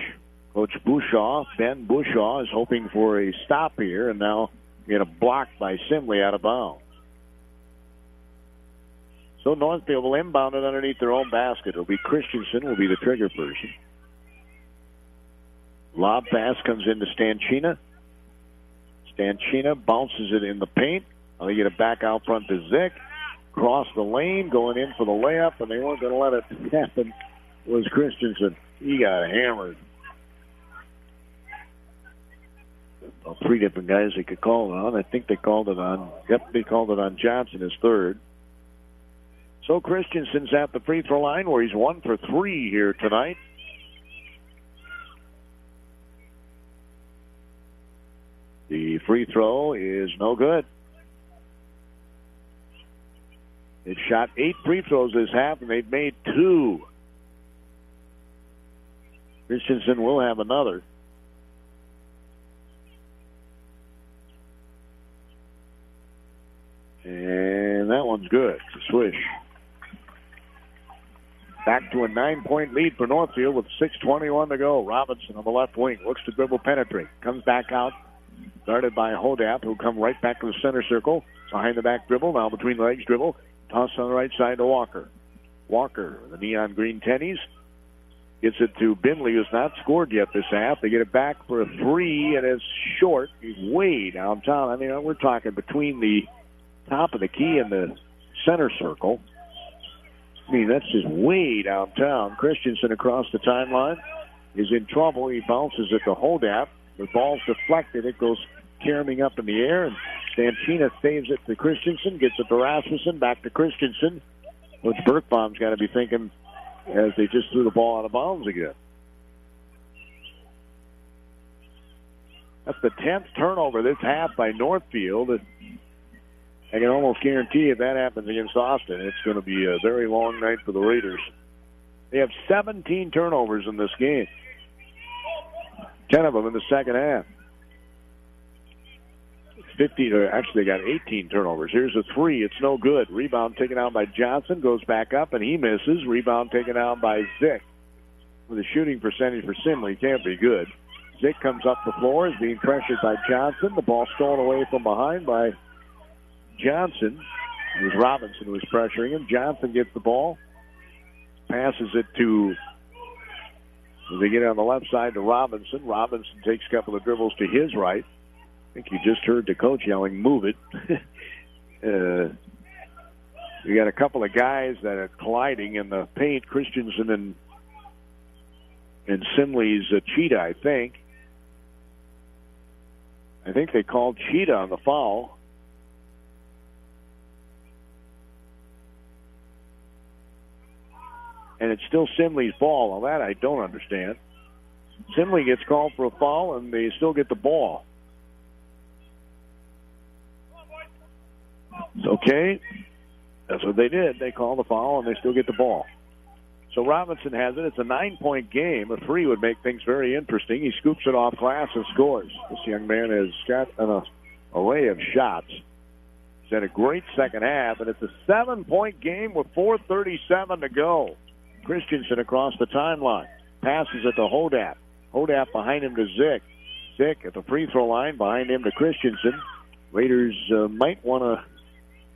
Coach Bushaw, Ben Bushaw, is hoping for a stop here, and now we had a block by Simley out of bounds. So So Northfield will inbound it underneath their own basket. It'll be Christensen will be the trigger person. Lob pass comes into Stanchina. Stanchina bounces it in the paint. They get it back out front to Zick. Cross the lane, going in for the layup, and they weren't going to let it happen. It was Christensen. He got hammered. Well, 3 different guys they could call it on. I think they called it on. Yep, they called it on Johnson, his third. So Christensen's at the free throw line where he's 1 for 3 here tonight. The free throw is no good. They've shot 8 free throws this half, and they've made 2. Christensen will have another. And that one's good. It's a swish. Back to a 9-point lead for Northfield with 6:21 to go. Robinson on the left wing looks to dribble, penetrate. Comes back out. Guarded by Hodap, who'll come right back to the center circle. Behind the back dribble, now between the legs dribble. Toss on the right side to Walker. Walker, the neon green tennies, gets it to Binley, who's not scored yet this half. They get it back for a 3, and it's short. He's way downtown. I mean, we're talking between the top of the key and the center circle. I mean, that's just way downtown. Christensen across the timeline is in trouble. He bounces it to Hodap. The ball's deflected. It goes caroming up in the air, and Stanchina saves it to Christensen, gets it to Rasmussen, back to Christensen, which Birkbaum's got to be thinking as they just threw the ball out of bounds again. That's the 10th turnover this half by Northfield. I can almost guarantee if that happens against Austin, it's going to be a very long night for the Raiders. They have 17 turnovers in this game. 10 of them in the second half. 50, or actually, they got 18 turnovers. Here's a 3. It's no good. Rebound taken out by Johnson. Goes back up, and he misses. Rebound taken out by Zick. With a shooting percentage for Simley, can't be good. Zick comes up the floor, is being pressured by Johnson. The ball stolen away from behind by Johnson. It was Robinson who was pressuring him. Johnson gets the ball. Passes it to... They get it on the left side to Robinson. Robinson takes a couple of dribbles to his right. I think you just heard the coach yelling, "Move it." You got a couple of guys that are colliding in the paint. Christensen and Simley's Cheetah, I think. I think they called Cheetah on the foul. And it's still Simley's ball. Well, that I don't understand. Simley gets called for a foul, and they still get the ball. It's okay. That's what they did. They called the foul, and they still get the ball. So Robinson has it. It's a 9-point game. A 3 would make things very interesting. He scoops it off glass and scores. This young man has got an array of shots. He's had a great second half, and it's a 7-point game with 4:37 to go. Christensen across the timeline. Passes it to Hodap. Hodap behind him to Zick. Zick at the free throw line behind him to Christensen. Raiders might want to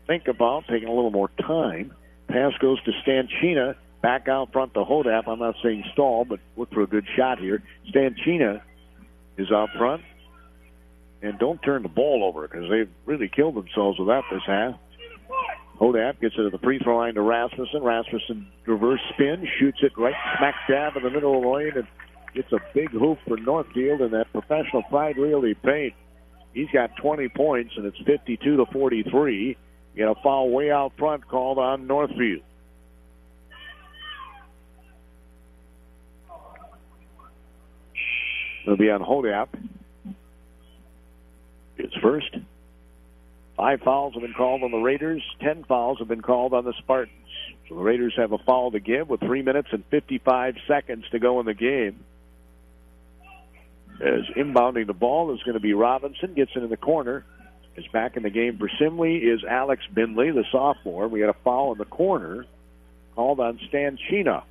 think about taking a little more time. Pass goes to Stanchina. Back out front to Hodap. I'm not saying stall, but look for a good shot here. Stanchina is out front. And don't turn the ball over because they've really killed themselves with that this half. Hodap gets it to the free throw line to Rasmussen. Rasmussen reverse spin, shoots it right smack dab in the middle of the lane, and gets a big hoop for Northfield in that professional Pride Realty paint. He's got 20 points, and it's 52-43. You got a foul way out front called on Northfield. It'll be on Hodap. It's first. 5 fouls have been called on the Raiders. 10 fouls have been called on the Spartans. So the Raiders have a foul to give with 3 minutes and 55 seconds to go in the game. As inbounding the ball is going to be Robinson. Gets it in the corner. Is back in the game for Simley is Alex Binley, the sophomore. We got a foul in the corner called on Stanchina.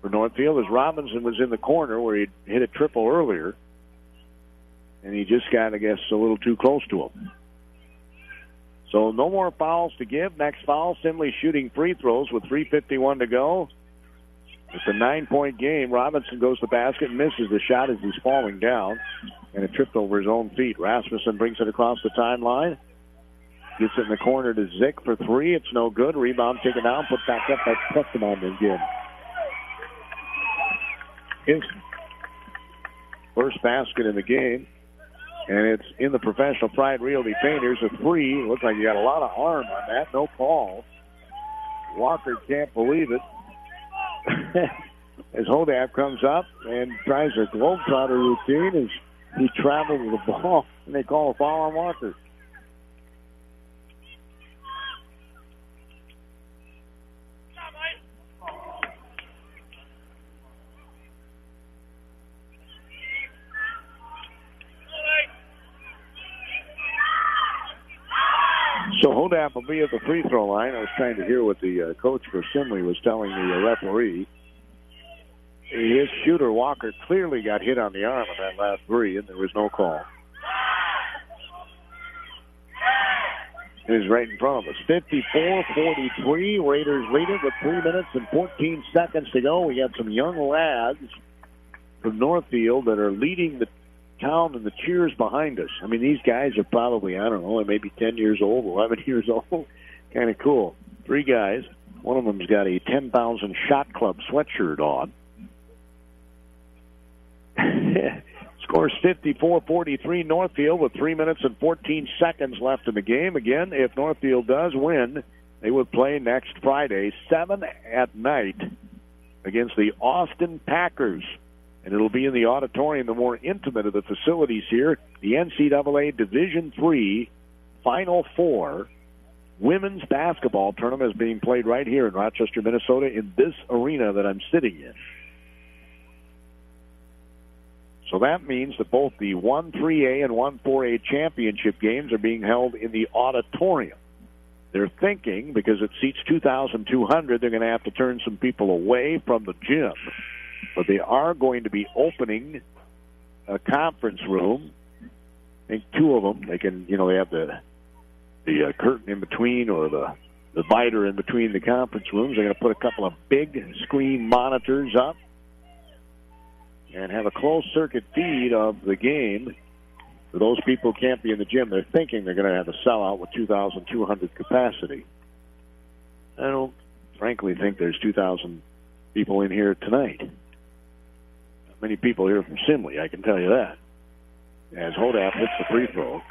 For Northfield, as Robinson was in the corner where he hit a triple earlier. And he just got, I guess, a little too close to him. So no more fouls to give. Next foul, Simley shooting free throws with 3:51 to go. It's a 9-point game. Robinson goes to the basket and misses the shot as he's falling down. And it tripped over his own feet. Rasmussen brings it across the timeline. Gets it in the corner to Zick for three. It's no good. Rebound taken down. Put back up by Preston again. His first basket in the game. And it's in the Professional Pride Realty paint. Here's a three. Looks like you got a lot of arm on that. No call. Walker can't believe it. As Hodap comes up and tries a globetrotter routine as he travels with the ball, and they call a foul on Walker. So Hodap will be at the free throw line. I was trying to hear what the coach for Simley was telling the referee. His shooter, Walker, clearly got hit on the arm on that last three, and there was no call. It is right in front of us. 54-43. Raiders lead it with 3 minutes and 14 seconds to go. We got some young lads from Northfield that are leading the town and the cheers behind us. I mean, these guys are probably, I don't know, maybe 10 years old, 11 years old. Kind of cool. Three guys. One of them's got a 10,000 Shot Club sweatshirt on. Scores 54-43 Northfield with 3 minutes and 14 seconds left in the game. Again, if Northfield does win, they would play next Friday, 7 at night, against the Austin Packers. And it'll be in the auditorium, the more intimate of the facilities here, the NCAA Division III Final Four women's basketball tournament is being played right here in Rochester, Minnesota, in this arena that I'm sitting in. So that means that both the 1-3A and 1-4A championship games are being held in the auditorium. They're thinking, because it seats 2,200, they're going to have to turn some people away from the gym. But they are going to be opening a conference room. I think two of them. They can, they have the curtain in between, or the divider in between the conference rooms. They're going to put a couple of big screen monitors up and have a closed circuit feed of the game for those people who can't be in the gym. They're thinking they're going to have a sellout with 2,200 capacity. I don't frankly think there's 2,000 people in here tonight. Not many people here from Simley, I can tell you that. As Hodap hits the free throw,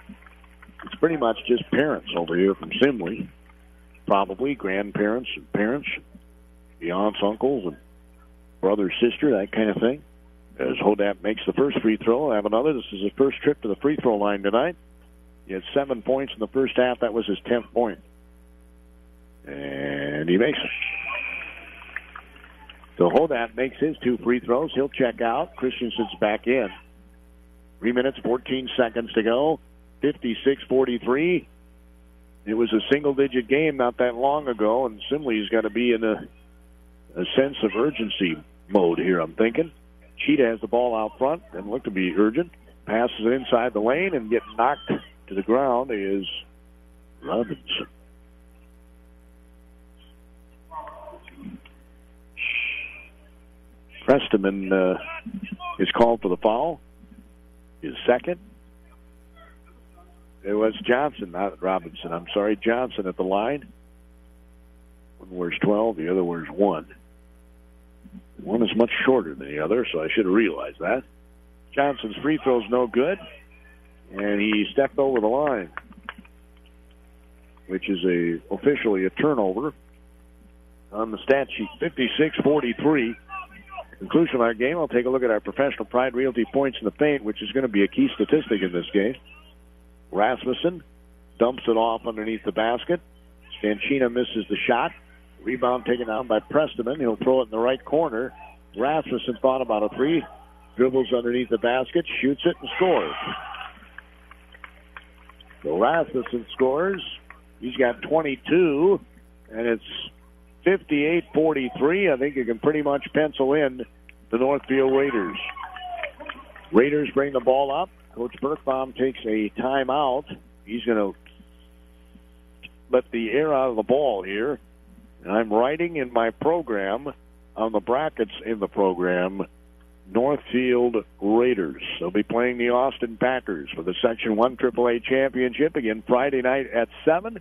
it's pretty much just parents over here from Simley, probably grandparents and parents, the aunts, uncles, and brother, sister, that kind of thing. As Hodap makes the first free throw, I have another. This is his first trip to the free throw line tonight. He had 7 points in the first half. That was his 10th point. And he makes it. So Hodap makes his 2 free throws. He'll check out. Christensen's back in. 3 minutes, 14 seconds to go. 56-43. It was a single-digit game not that long ago, and Simley's got to be in a sense of urgency mode here, I'm thinking. Cheetah has the ball out front and look to be urgent. Passes it inside the lane and getting knocked to the ground is Robinson. Preston is called for the foul. His second. It was Johnson, not Robinson. I'm sorry, Johnson at the line. One wears 12, the other wears 1. One is much shorter than the other, so I should have realized that. Johnson's free throw's no good, and he stepped over the line, which is officially a turnover on the stat sheet. 56-43. Conclusion of our game, I'll take a look at our Professional Pride Realty points in the paint, which is going to be a key statistic in this game. Rasmussen dumps it off underneath the basket. Stanchina misses the shot. Rebound taken down by Preston. He'll throw it in the right corner. Rasmussen thought about a three. Dribbles underneath the basket, shoots it, and scores. So Rasmussen scores. He's got 22, and it's 58-43. I think you can pretty much pencil in the Northfield Raiders. Raiders bring the ball up. Coach Birkbaum takes a timeout. He's going to let the air out of the ball here. And I'm writing in my program, on the brackets in the program, Northfield Raiders. They'll be playing the Austin Packers for the Section 1 AAA Championship again Friday night at 7.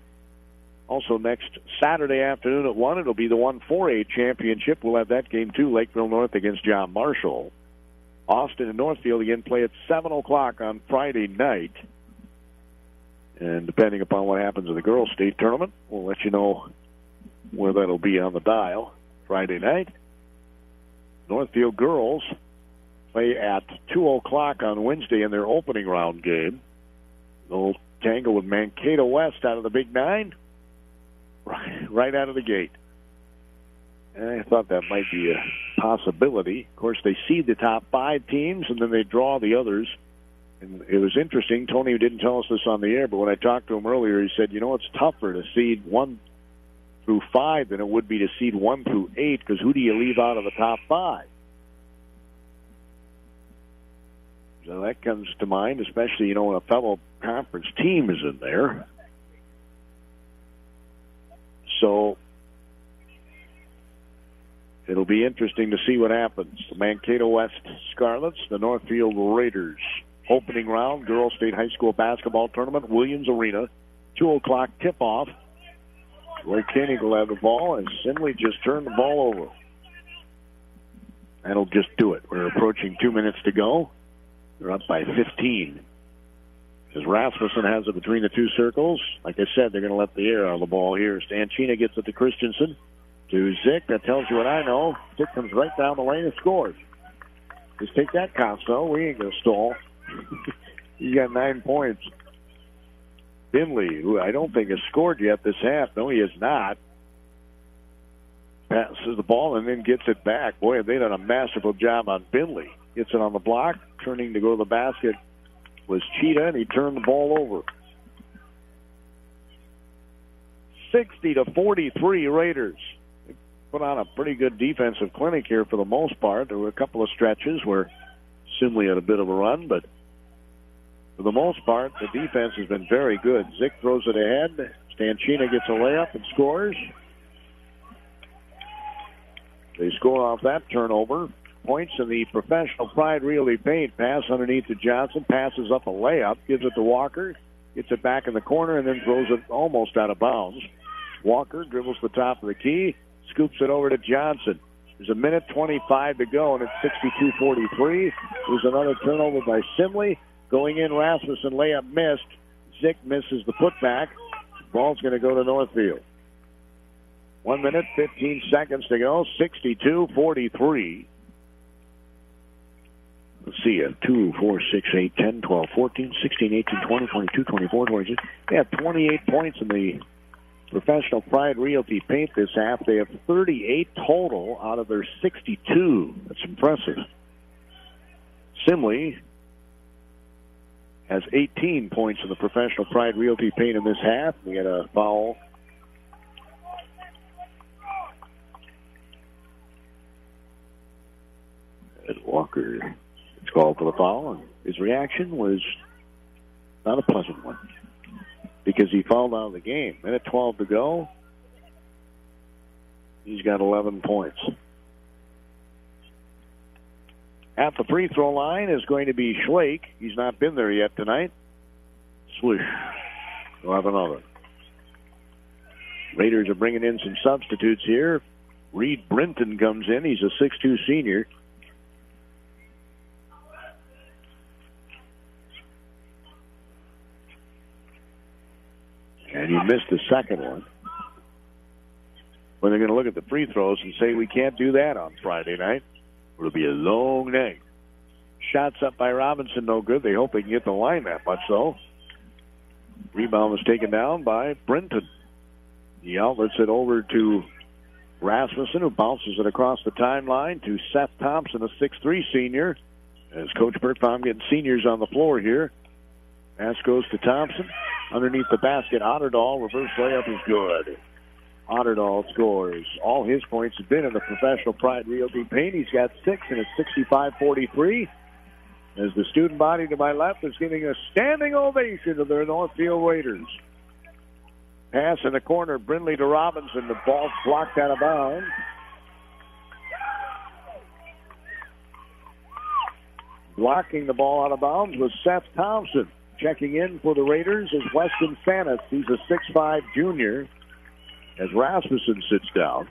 Also next Saturday afternoon at 1, it'll be the 1-4A Championship. We'll have that game too, Lakeville North against John Marshall. Austin and Northfield again play at 7 o'clock on Friday night. And depending upon what happens in the girls' state tournament, we'll let you know where that'll be on the dial Friday night. Northfield girls play at 2 o'clock on Wednesday in their opening round game. They'll tangle with Mankato West out of the Big Nine right out of the gate. And I thought that might be a possibility. Of course, they seed the top 5 teams, and then they draw the others. And it was interesting. Tony didn't tell us this on the air, but when I talked to him earlier, he said, it's tougher to seed 1 through 5 than it would be to seed 1 through 8, because who do you leave out of the top 5? So that comes to mind, especially, when a fellow conference team is in there. So it'll be interesting to see what happens. The Mankato West Scarlets, the Northfield Raiders. Opening round, Girls State High School Basketball Tournament, Williams Arena. 2 o'clock tip-off. Roy Koenig will have the ball, and Simley just turned the ball over. That'll just do it. We're approaching 2 minutes to go. They're up by 15. As Rasmussen has it between the two circles, like I said, they're going to let the air out of the ball here. Stanchina gets it to Christensen. To Zick. That tells you what I know. Zick comes right down the lane and scores. Just take that, Costo. We ain't going to stall. He got 9 points. Finley, who I don't think has scored yet this half. No, he has not. Passes the ball and then gets it back. Boy, have they done a masterful job on Finley. Gets it on the block. Turning to go to the basket was Cheetah, and he turned the ball over. 60-43 Raiders. They put on a pretty good defensive clinic here for the most part. There were a couple of stretches where Simley had a bit of a run, but for the most part, the defense has been very good. Zick throws it ahead. Stanchina gets a layup and scores. They score off that turnover. Points in the Professional Pride Realty Paint. Pass underneath to Johnson. Passes up a layup. Gives it to Walker. Gets it back in the corner and then throws it almost out of bounds. Walker dribbles the top of the key. Scoops it over to Johnson. There's a minute 25 to go, and it's 62-43. There's another turnover by Simley. Going in, Rasmussen layup missed. Zick misses the putback. Ball's going to go to Northfield. 1 minute, 15 seconds to go. 62-43. Let's see, 2, 4, 6, 8, 10, 12, 14, 16, 18, 20, 22, 24, 26. They have 28 points in the Professional Pride Realty Paint this half. They have 38 total out of their 62. That's impressive. Simley has 18 points in the Professional Pride Realty Paint in this half. We had a foul. As Walker is called for the foul, and his reaction was not a pleasant one because he fouled out of the game. Minute 12 to go. He's got 11 points. At the free throw line is going to be Schlake. He's not been there yet tonight. Swoosh. We'll have another. Raiders are bringing in some substitutes here. Reed Brinton comes in. He's a 6'2 senior. And you missed the second one. When they're going to look at the free throws and say we can't do that on Friday night. It'll be a long night. Shots up by Robinson, no good. They hope they can get the line that much, though. Rebound was taken down by Brinton. He outlets it over to Rasmussen, who bounces it across the timeline to Seth Thompson, a 6'3 senior. As Coach Bertbaum getting seniors on the floor here. Pass goes to Thompson. Underneath the basket, Otterdahl. Reverse layup is good. Otterdahl scores. All his points have been in the Professional Pride Realty Paint. He's got 6, and it's 65-43. As the student body to my left is giving a standing ovation to their Northfield Raiders. Pass in the corner, Brindley to Robinson. The ball's blocked out of bounds. Blocking the ball out of bounds was Seth Thompson. Checking in for the Raiders is Weston Fanis. He's a 6'5 junior as Rasmussen sits down.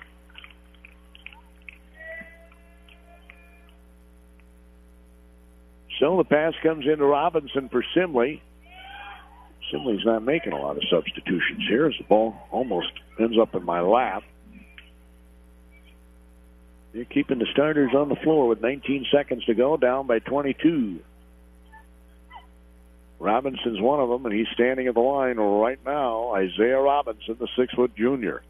So the pass comes into Robinson for Simley. Simley's not making a lot of substitutions here as the ball almost ends up in my lap. They're keeping the starters on the floor with 19 seconds to go, down by 22. Robinson's one of them, and he's standing at the line right now. Isaiah Robinson, the 6-foot junior.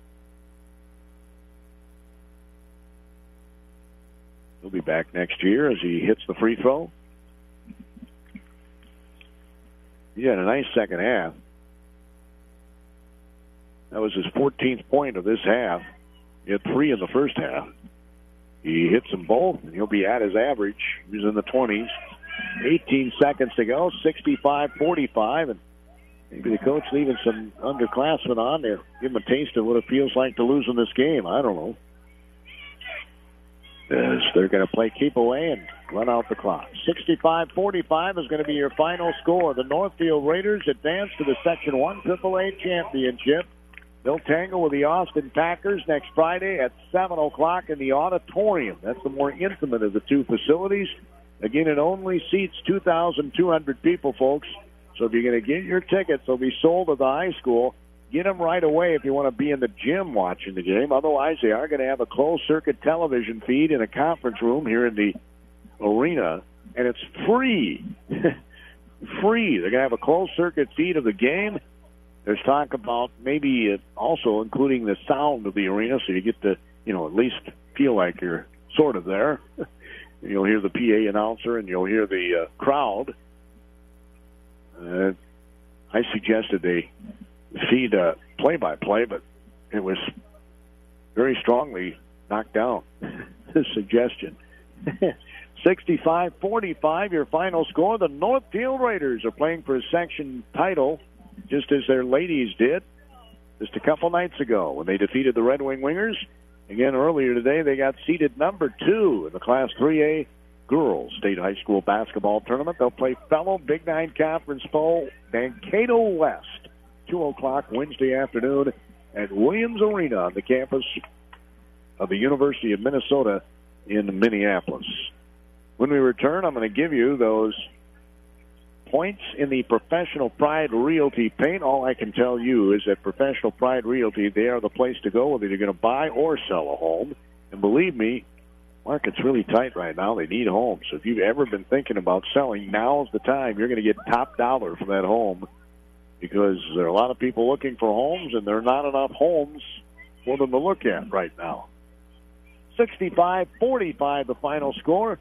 He'll be back next year as he hits the free throw. He had a nice second half. That was his 14th point of this half. He had 3 in the first half. He hits them both, and he'll be at his average. He's in the 20s. 18 seconds to go, 65-45, and maybe the coach leaving some underclassmen on there. Give them a taste of what it feels like to lose in this game. I don't know. As they're going to play keep away and run out the clock. 65-45 is going to be your final score. The Northfield Raiders advance to the Section 1 AAA Championship. They'll tangle with the Austin Packers next Friday at 7 o'clock in the auditorium. That's the more intimate of the two facilities. Again, it only seats 2,200 people, folks. So if you're going to get your tickets, they'll be sold at the high school. Get them right away if you want to be in the gym watching the game. Otherwise, they are going to have a closed-circuit television feed in a conference room here in the arena, and it's free. Free. They're going to have a closed-circuit feed of the game. There's talk about maybe also including the sound of the arena so you get to, at least feel like you're sort of there. You'll hear the PA announcer and you'll hear the crowd. I suggested they feed play-by-play, but it was very strongly knocked down, the suggestion. 65-45, your final score. The Northfield Raiders are playing for a section title, just as their ladies did just a couple nights ago when they defeated the Red Wing Wingers. Again, earlier today, they got seeded number 2 in the Class 3A Girls State High School Basketball Tournament. They'll play fellow Big 9 Conference foe Mankato West, 2 o'clock Wednesday afternoon at Williams Arena on the campus of the University of Minnesota in Minneapolis. When we return, I'm going to give you those points in the Professional Pride Realty paint. All I can tell you is that Professional Pride Realty, they are the place to go whether you're going to buy or sell a home. And believe me, market's really tight right now. They need homes. So if you've ever been thinking about selling, now's the time. You're going to get top dollar for that home because there are a lot of people looking for homes, and there are not enough homes for them to look at right now. 65-45, the final score.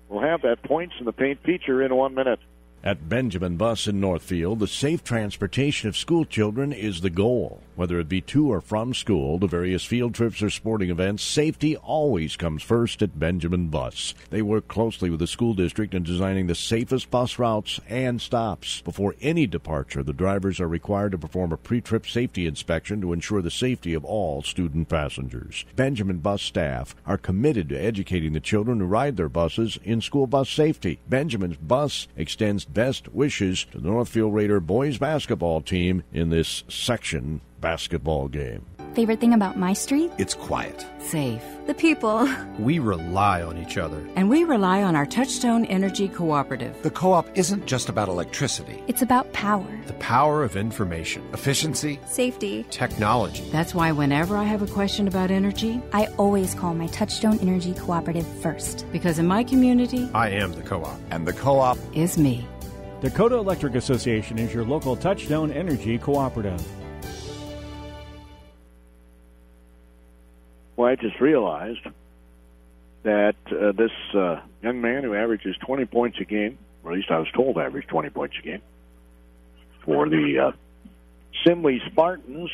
We'll have that points in the paint feature in 1 minute. At Benjamin Bus in Northfield, the safe transportation of school children is the goal. Whether it be to or from school, to various field trips or sporting events, safety always comes first at Benjamin Bus. They work closely with the school district in designing the safest bus routes and stops. Before any departure, the drivers are required to perform a pre-trip safety inspection to ensure the safety of all student passengers. Benjamin Bus staff are committed to educating the children who ride their buses in school bus safety. Benjamin's Bus extends best wishes to the Northfield Raider boys basketball team in this section basketball game. Favorite thing about my street? It's quiet. Safe. The people. We rely on each other. And we rely on our Touchstone Energy Cooperative. The co-op isn't just about electricity. It's about power. The power of information. Efficiency. Safety. Technology. That's why whenever I have a question about energy, I always call my Touchstone Energy Cooperative first. because in my community, I am the co-op. And the co-op is me. Dakota Electric Association is your local Touchstone Energy Cooperative. Well, I just realized that this young man who averages 20 points a game, or at least I was told averaged 20 points a game, for the Simley Spartans,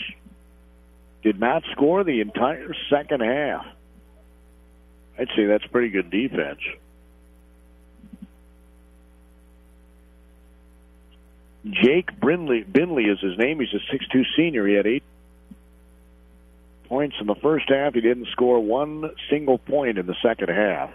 did not score the entire second half. I'd say that's pretty good defense. Jake Binley is his name. He's a 6'2 senior. He had 8 points in the first half. He didn't score one single point in the second half.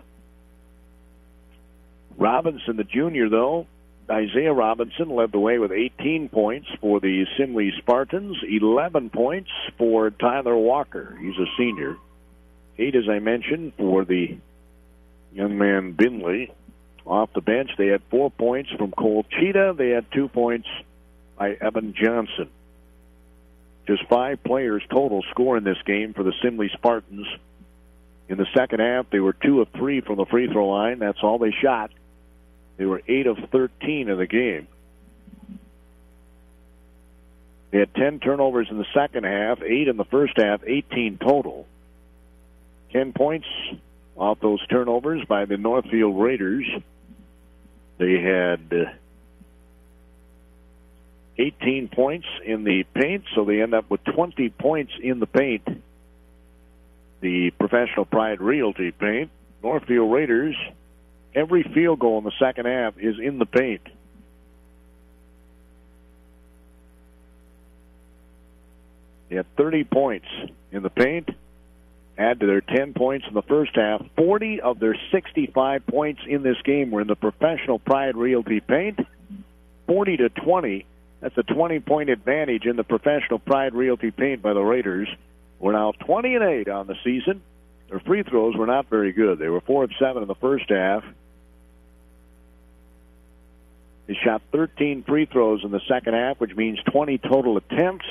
Robinson, the junior, though, Isaiah Robinson led the way with 18 points for the Simley Spartans, 11 points for Tyler Walker. He's a senior. 8, as I mentioned, for the young man Binley. Off the bench, they had 4 points from Cole Cheetah. They had 2 points by Evan Johnson. Just 5 players total score in this game for the Simley Spartans. In the second half, they were 2 of 3 from the free throw line. That's all they shot. They were 8 of 13 in the game. They had 10 turnovers in the second half, 8 in the first half, 18 total. 10 points off those turnovers by the Northfield Raiders. They had 18 points in the paint, so they end up with 20 points in the paint. The Professional Pride Realty paint. Northfield Raiders, every field goal in the second half is in the paint. They had 30 points in the paint. Add to their 10 points in the first half. 40 of their 65 points in this game were in the Professional Pride Realty paint. 40-20. That's a 20-point advantage in the Professional Pride Realty paint by the Raiders. We're now 20-8 on the season. Their free throws were not very good. They were 4 of 7 in the first half. They shot 13 free throws in the second half, which means 20 total attempts.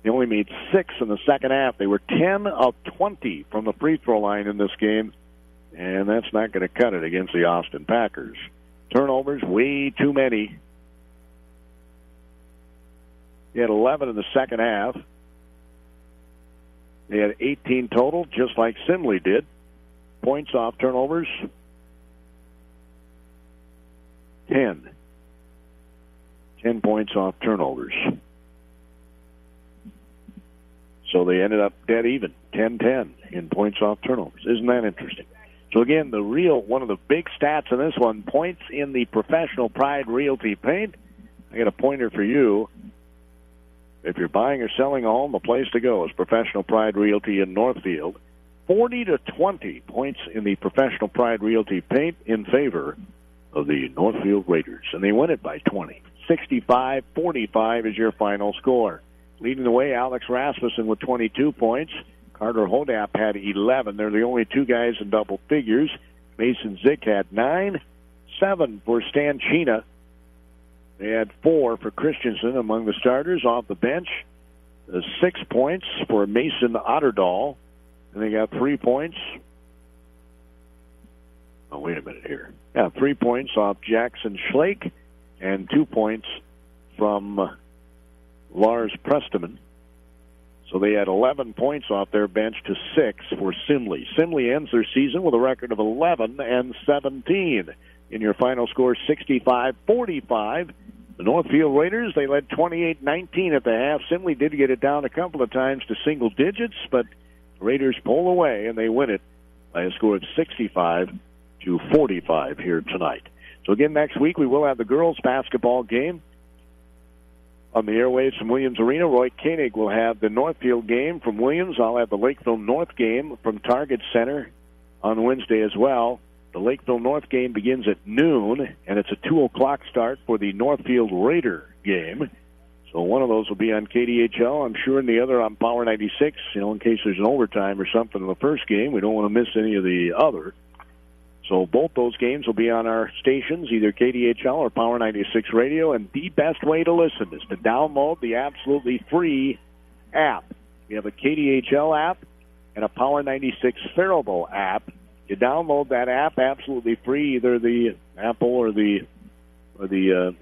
They only made 6 in the second half. They were 10 of 20 from the free throw line in this game, and that's not going to cut it against the Austin Packers. Turnovers, way too many. They had 11 in the second half. They had 18 total, just like Simley did. Points off turnovers, 10. 10 points off turnovers. So they ended up dead even, 10-10 in points off turnovers. Isn't that interesting? So again, one of the big stats in this one, points in the Professional Pride Realty paint. I got a pointer for you. If you're buying or selling a home, the place to go is Professional Pride Realty in Northfield. 40-20 points in the Professional Pride Realty paint in favor of the Northfield Raiders. And they win it by 20. 65-45 is your final score. Leading the way, Alex Rasmussen with 22 points. Carter Hodap had 11. They're the only 2 guys in double figures. Mason Zick had 9. 7 for Stan Chena. They had 4 for Christensen among the starters off the bench. 6 points for Mason Otterdahl. And they got 3 points. Oh, wait a minute here. Yeah, 3 points off Jackson Schlake and 2 points from Lars Presteman. So they had 11 points off their bench to 6 for Simley. Simley ends their season with a record of 11-17. In your final score, 65-45. The Northfield Raiders, they led 28-19 at the half. Simley did get it down a couple of times to single digits, but the Raiders pull away, and they win it by a score of 65-45 here tonight. So again, next week we will have the girls' basketball game on the airwaves from Williams Arena. Roy Koenig will have the Northfield game from Williams. I'll have the Lakeville North game from Target Center on Wednesday as well. The Lakeville North game begins at noon, and it's a 2 o'clock start for the Northfield Raider game. So one of those will be on KDHL, I'm sure, and the other on Power 96, in case there's an overtime or something in the first game. We don't want to miss any of the other. So both those games will be on our stations, either KDHL or Power 96 Radio, and the best way to listen is to download the absolutely free app. We have a KDHL app and a Power 96 Faribault app. You download that app absolutely free, either the Apple or the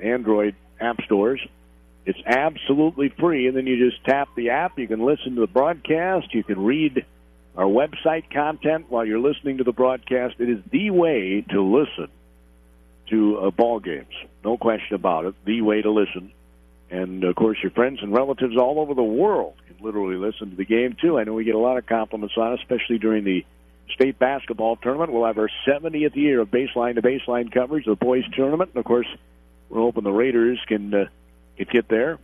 Android app stores. It's absolutely free, and then you just tap the app. You can listen to the broadcast. You can read our website content while you're listening to the broadcast. It is the way to listen to ball games. No question about it. The way to listen. And, of course, your friends and relatives all over the world can literally listen to the game, too. I know we get a lot of compliments on it, especially during the state basketball tournament. We'll have our 70th year of baseline-to-baseline coverage of the boys' tournament. And, of course, we're hoping the Raiders can get there.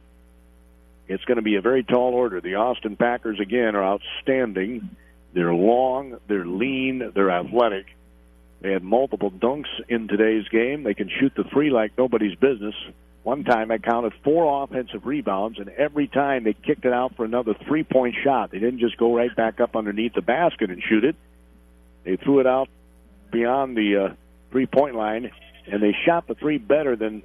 it's going to be a very tall order. The Austin Packers, again, are outstanding. They're long, they're lean, they're athletic. They had multiple dunks in today's game. They can shoot the three like nobody's business. One time I counted 4 offensive rebounds, and every time they kicked it out for another three-point shot. They didn't just go right back up underneath the basket and shoot it. They threw it out beyond the three-point line, and they shot the three better than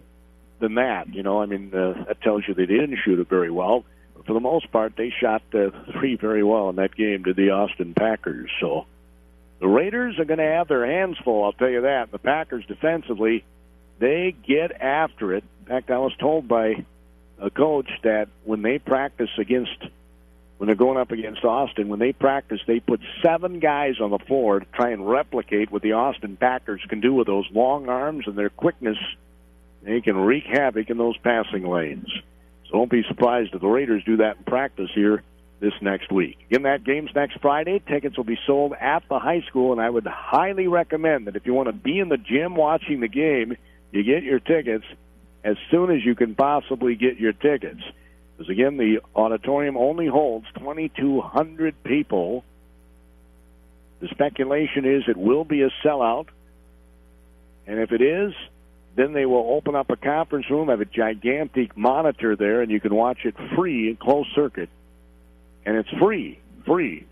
that. That tells you they didn't shoot it very well. But for the most part, they shot the three very well in that game to the Austin Packers. So the Raiders are going to have their hands full, I'll tell you that. The Packers defensively, they get after it. In fact, I was told by a coach that when they're going up against Austin, when they practice, they put 7 guys on the floor to try and replicate what the Austin Packers can do with those long arms and their quickness. They can wreak havoc in those passing lanes. So don't be surprised if the Raiders do that in practice here this next week. Again, that game's next Friday. Tickets will be sold at the high school, and I would highly recommend that if you want to be in the gym watching the game, you get your tickets as soon as you can possibly get your tickets. Because, again, the auditorium only holds 2,200 people. The speculation is it will be a sellout. And if it is, then they will open up a conference room, have a gigantic monitor there, and you can watch it free in closed circuit. And it's free,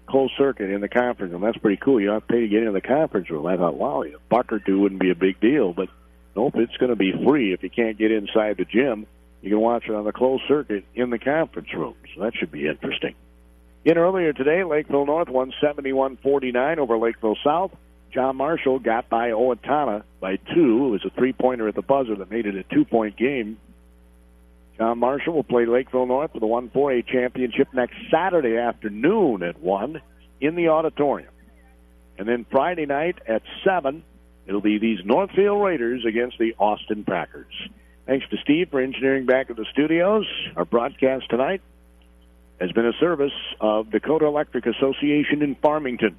closed circuit in the conference room. That's pretty cool. You don't have to pay to get into the conference room. I thought, wow, a buck or two wouldn't be a big deal. But nope, it's going to be free. If you can't get inside the gym, you can watch it on the closed circuit in the conference room. So that should be interesting. In earlier today, Lakeville North won 71-49 over Lakeville South. John Marshall got by Owatonna by 2. It was a three-pointer at the buzzer that made it a 2-point game. John Marshall will play Lakeville North for the 1-4A championship next Saturday afternoon at 1 in the auditorium. And then Friday night at 7, it'll be these Northfield Raiders against the Austin Packers. Thanks to Steve for engineering back at the studios. Our broadcast tonight has been a service of Dakota Electric Association in Farmington,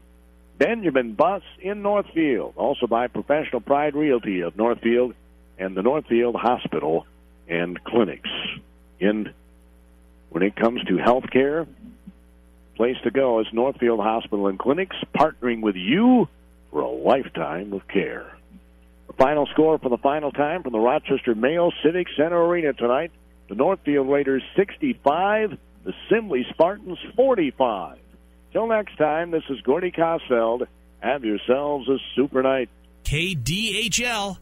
Benjamin Bus in Northfield, also by Professional Pride Realty of Northfield and the Northfield Hospital and Clinics. And when it comes to health care, place to go is Northfield Hospital and Clinics, partnering with you for a lifetime of care. The final score for the final time from the Rochester Mayo Civic Center Arena tonight, the Northfield Raiders 65, the Simley Spartans 45. Till next time, this is Gordy Kosfeld. Have yourselves a super night. KDHL